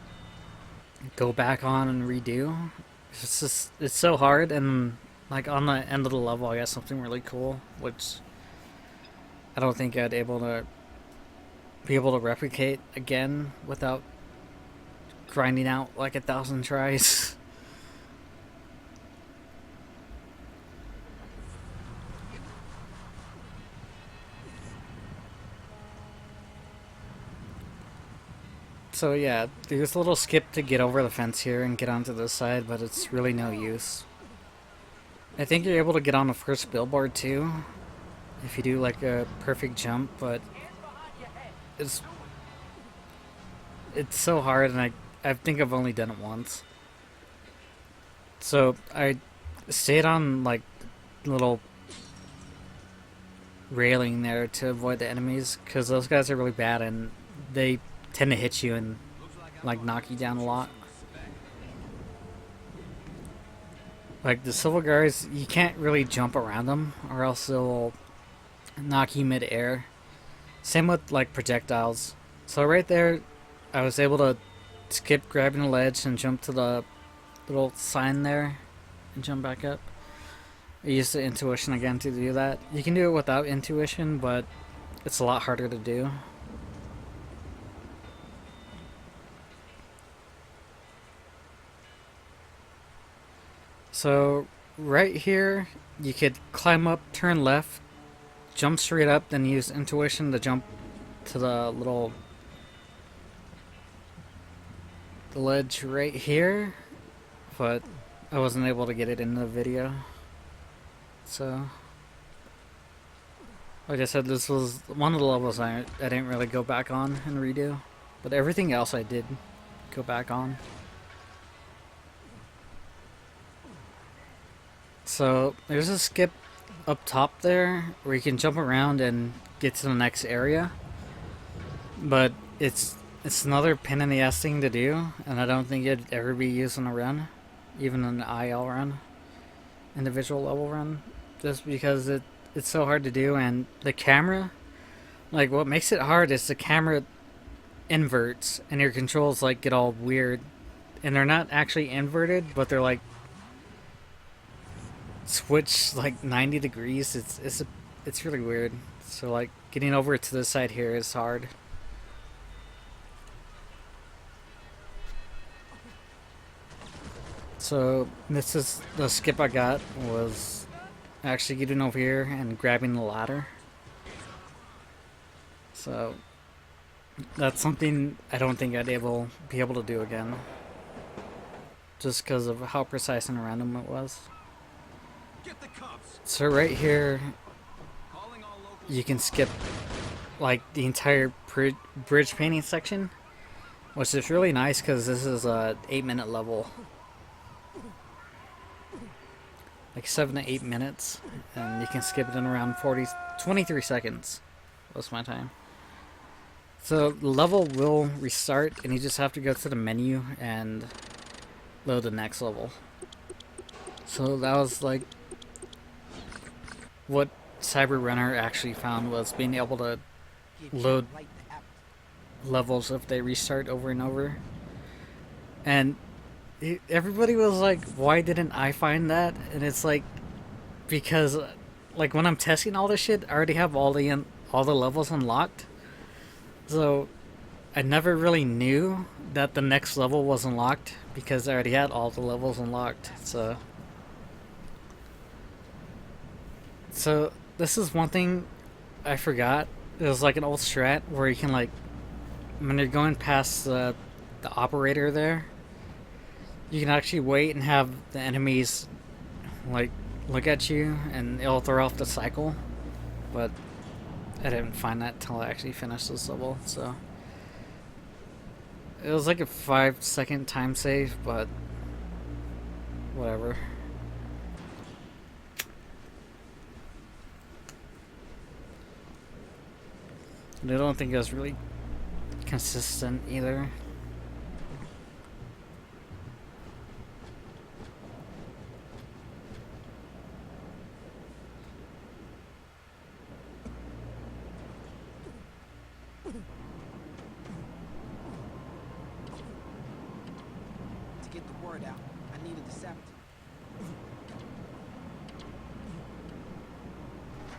go back on and redo. It's so hard, and like on the end of the level I got something really cool, which I don't think I'd be able to replicate again without grinding out like 1,000 tries. So yeah, there's a little skip to get over the fence here and get onto this side, but it's really no use. I think you're able to get on the first billboard too, if you do like a perfect jump, but it's so hard, and I think I've only done it once. So I stayed on like little railing there to avoid the enemies, because those guys are really bad and they tend to hit you and like knock you down a lot. Like the silver guards, you can't really jump around them or else they'll knock you mid-air. Same with like projectiles. So right there I was able to skip grabbing a ledge and jump to the little sign there and jump back up. I used the intuition again to do that. You can do it without intuition, but it's a lot harder to do. So right here you could climb up, turn left, jump straight up, then use intuition to jump to the ledge right here, but I wasn't able to get it in the video. So like I said, this was one of the levels I didn't really go back on and redo, but everything else I did go back on. So there's a skip up top there where you can jump around and get to the next area, but it's another pain in the ass thing to do, and I don't think it'd ever be used in a run, even an IL run, individual level run, just because it's so hard to do, and the camera, like what makes it hard is the camera inverts and your controls like get all weird, and they're not actually inverted, but they're like switch like 90 degrees. It's really weird. So like getting over to this side here is hard. So this is the skip I got, was actually getting over here and grabbing the ladder. So that's something I don't think I'd be able to do again, just because of how precise and random it was. Get the cops. So right here, Calling all local. you can skip like the entire bridge painting section, which is really nice because this is a 8-minute level, like 7 to 8 minutes, and you can skip it in around 23 seconds. That's my time. So the level will restart, and you just have to go to the menu and load the next level. So that was like what Cyber Runner actually found, was being able to load levels if they restart over and over. And everybody was like, why didn't I find that? And it's like, because like when I'm testing all this shit, I already have all the levels unlocked. So I never really knew that the next level was unlocked because I already had all the levels unlocked. So this is one thing I forgot. It was like an old strat where you can, like, when you're going past the operator there, you can actually wait and have the enemies like look at you and it'll throw off the cycle. But I didn't find that till I actually finished this level, so it was like a 5-second time save, but whatever. And I don't think it was really consistent either. To get the word out, I need a Decepticon.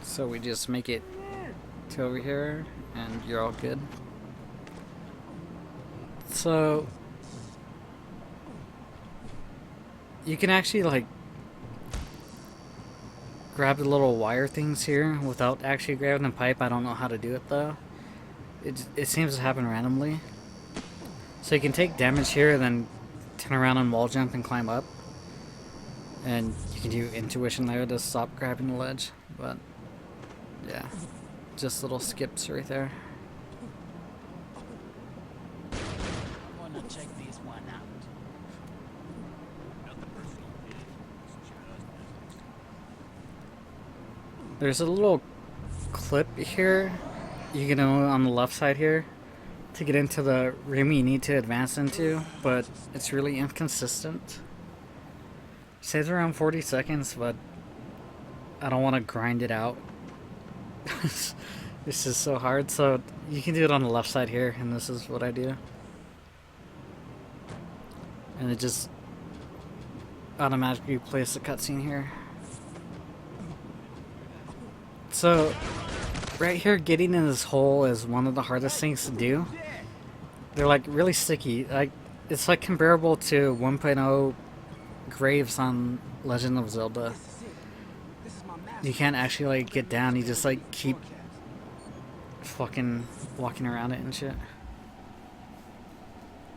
So we just make it to over here and you're all good. So you can actually like grab the little wire things here without actually grabbing the pipe. I don't know how to do it though. It seems to happen randomly. So you can take damage here and then turn around and wall jump and climb up. And you can do intuition there to stop grabbing the ledge. But yeah, just little skips right there. I wanna check this one out. There's a little clip here, you know, on the left side here, to get into the room you need to advance into, but it's really inconsistent. It says around 40 seconds, but I don't want to grind it out. This is so hard, so you can do it on the left side here, and this is what I do. And it just automatically plays the cutscene here. So, right here, getting in this hole is one of the hardest things to do. They're like really sticky. Like, it's like comparable to 1.0 graves on Legend of Zelda. This is my master. You can't actually like get down. You just like keep fucking walking around it and shit.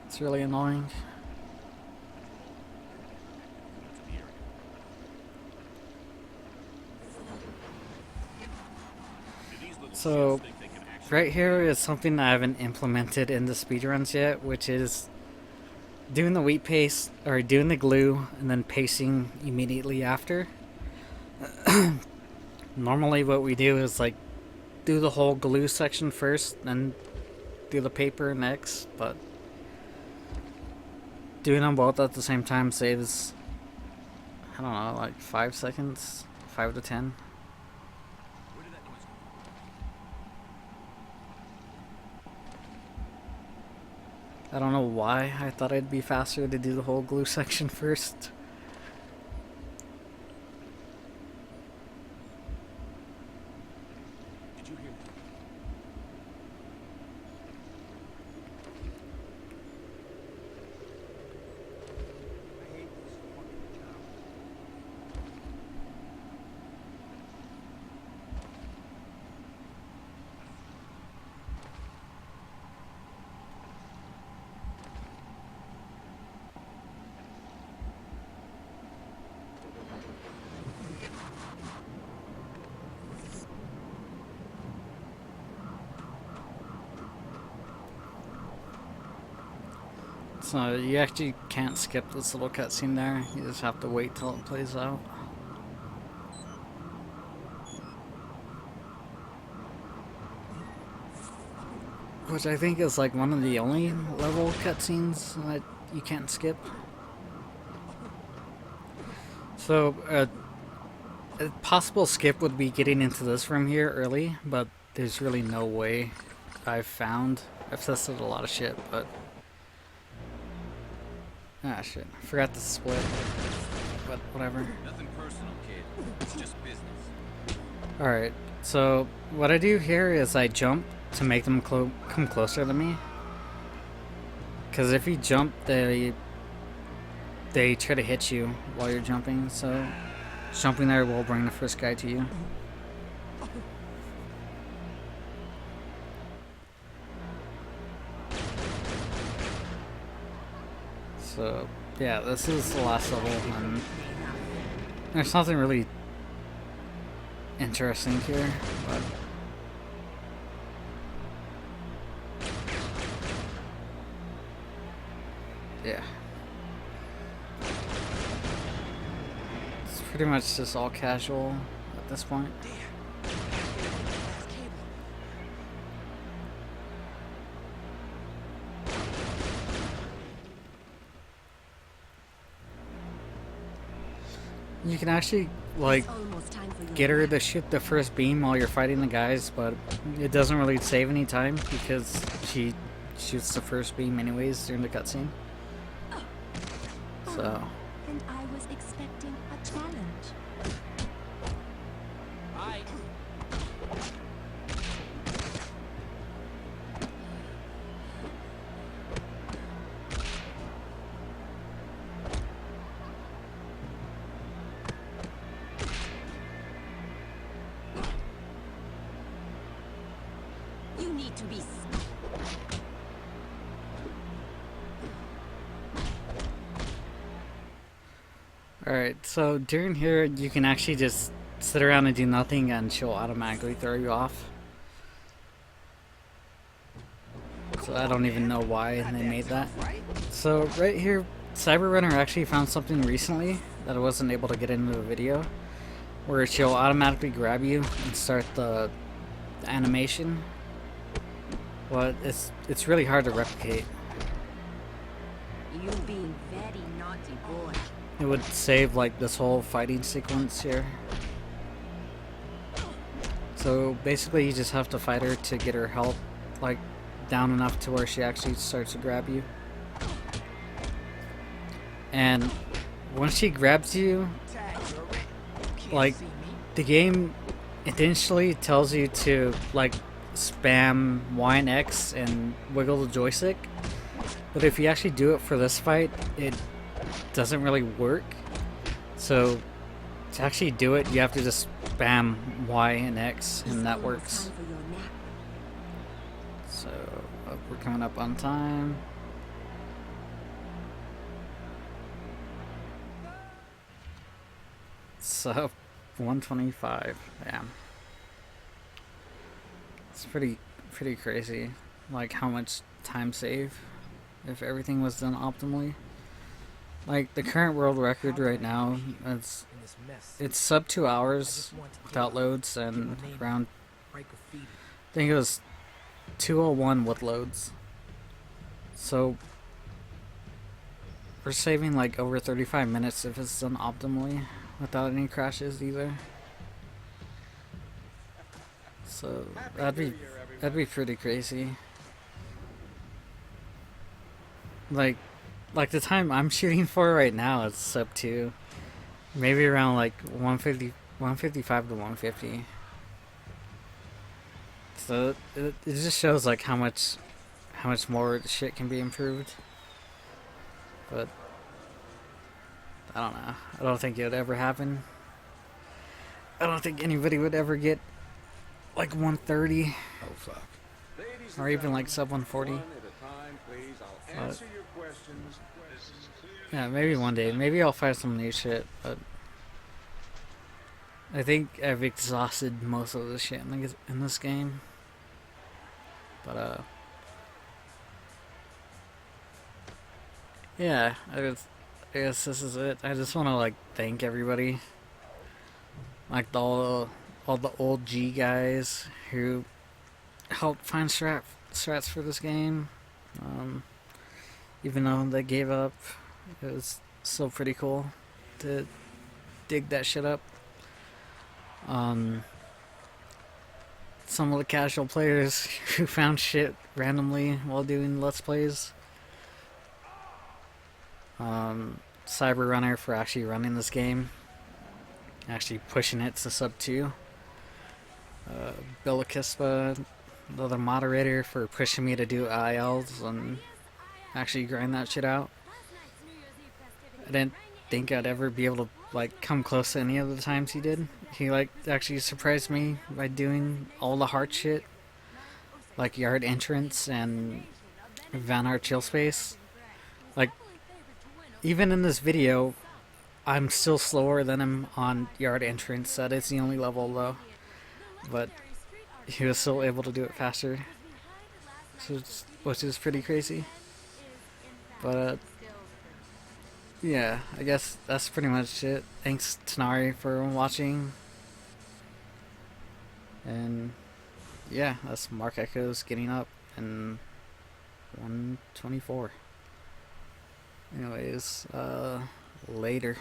It's really annoying. So, right here is something I haven't implemented in the speedruns yet, which is doing the wheat paste, or doing the glue, and then pasting immediately after. Normally what we do is like do the whole glue section first, then do the paper next, but doing them both at the same time saves, I don't know, like 5 seconds, 5 to 10. Where did that noise come I don't know why I thought it'd be faster to do the whole glue section first. from? Did you hear that? I hate this fucking job. So you actually can't skip this little cutscene there. You just have to wait till it plays out. Which I think is like one of the only level cutscenes that you can't skip. So a possible skip would be getting into this room here early, but there's really no way I've found. I've tested a lot of shit, but ah, shit. I forgot to split. But whatever. Nothing personal, kid. It's just business. Alright, so what I do here is I jump to make them come closer to me. Because if you jump, they try to hit you while you're jumping, so jumping there will bring the first guy to you. So, yeah, this is the last level, and there's nothing really interesting here, but yeah. It's pretty much just all casual at this point. You can actually, like, get her to shoot the first beam while you're fighting the guys, but it doesn't really save any time because she shoots the first beam anyways during the cutscene. So, And I was expecting a challenge. Bye. You need to be. alright, so during here you can actually just sit around and do nothing and she'll automatically throw you off. So I don't even know why they made that. So right here, Cyberrunner actually found something recently that I wasn't able to get into the video, where she'll automatically grab you and start the animation. But it's really hard to replicate. You being very naughty boy. It would save like this whole fighting sequence here. So basically you just have to fight her to get her health like down enough to where she actually starts to grab you. And once she grabs you, like the game initially tells you to like spam Y and X and wiggle the joystick, but if you actually do it for this fight, it doesn't really work. So to actually do it, you have to just spam Y and X, and that works. So we're coming up on time. So 125. Yeah. It's pretty crazy, like how much time save if everything was done optimally. Like the current world record right now, it's sub 2 hours without loads and around I think it was 201 with loads. So we're saving like over 35 minutes if it's done optimally without any crashes either. So that'd be pretty crazy. Like the time I'm shooting for right now is sub 2. Maybe around like 155 to 150. So it just shows like how much more the shit can be improved. But I don't know. I don't think it would ever happen. I don't think anybody would ever get like 130 Oh, fuck. or even like sub 140. But, yeah, maybe one day. Maybe I'll find some new shit, but I think I've exhausted most of the shit in this game. But yeah, I guess this is it. I just want to like thank everybody, like all the old G guys who helped find strats for this game. Even though they gave up, it was still pretty cool to dig that shit up. Some of the casual players who found shit randomly while doing Let's Plays. Cyber Runner for actually running this game, actually pushing it to sub 2. Bill Akispa, the other moderator, for pushing me to do ILs and actually grind that shit out. I didn't think I'd ever be able to like come close to any of the times he did. He like actually surprised me by doing all the hard shit, like yard entrance and Van Art chill space. Like even in this video, I'm still slower than him on yard entrance. That is the only level though, but he was still able to do it faster, which is pretty crazy. But yeah, I guess that's pretty much it. Thanks, Tanari, for watching. And yeah, that's Mark Echoes getting up in 124. Anyways, later.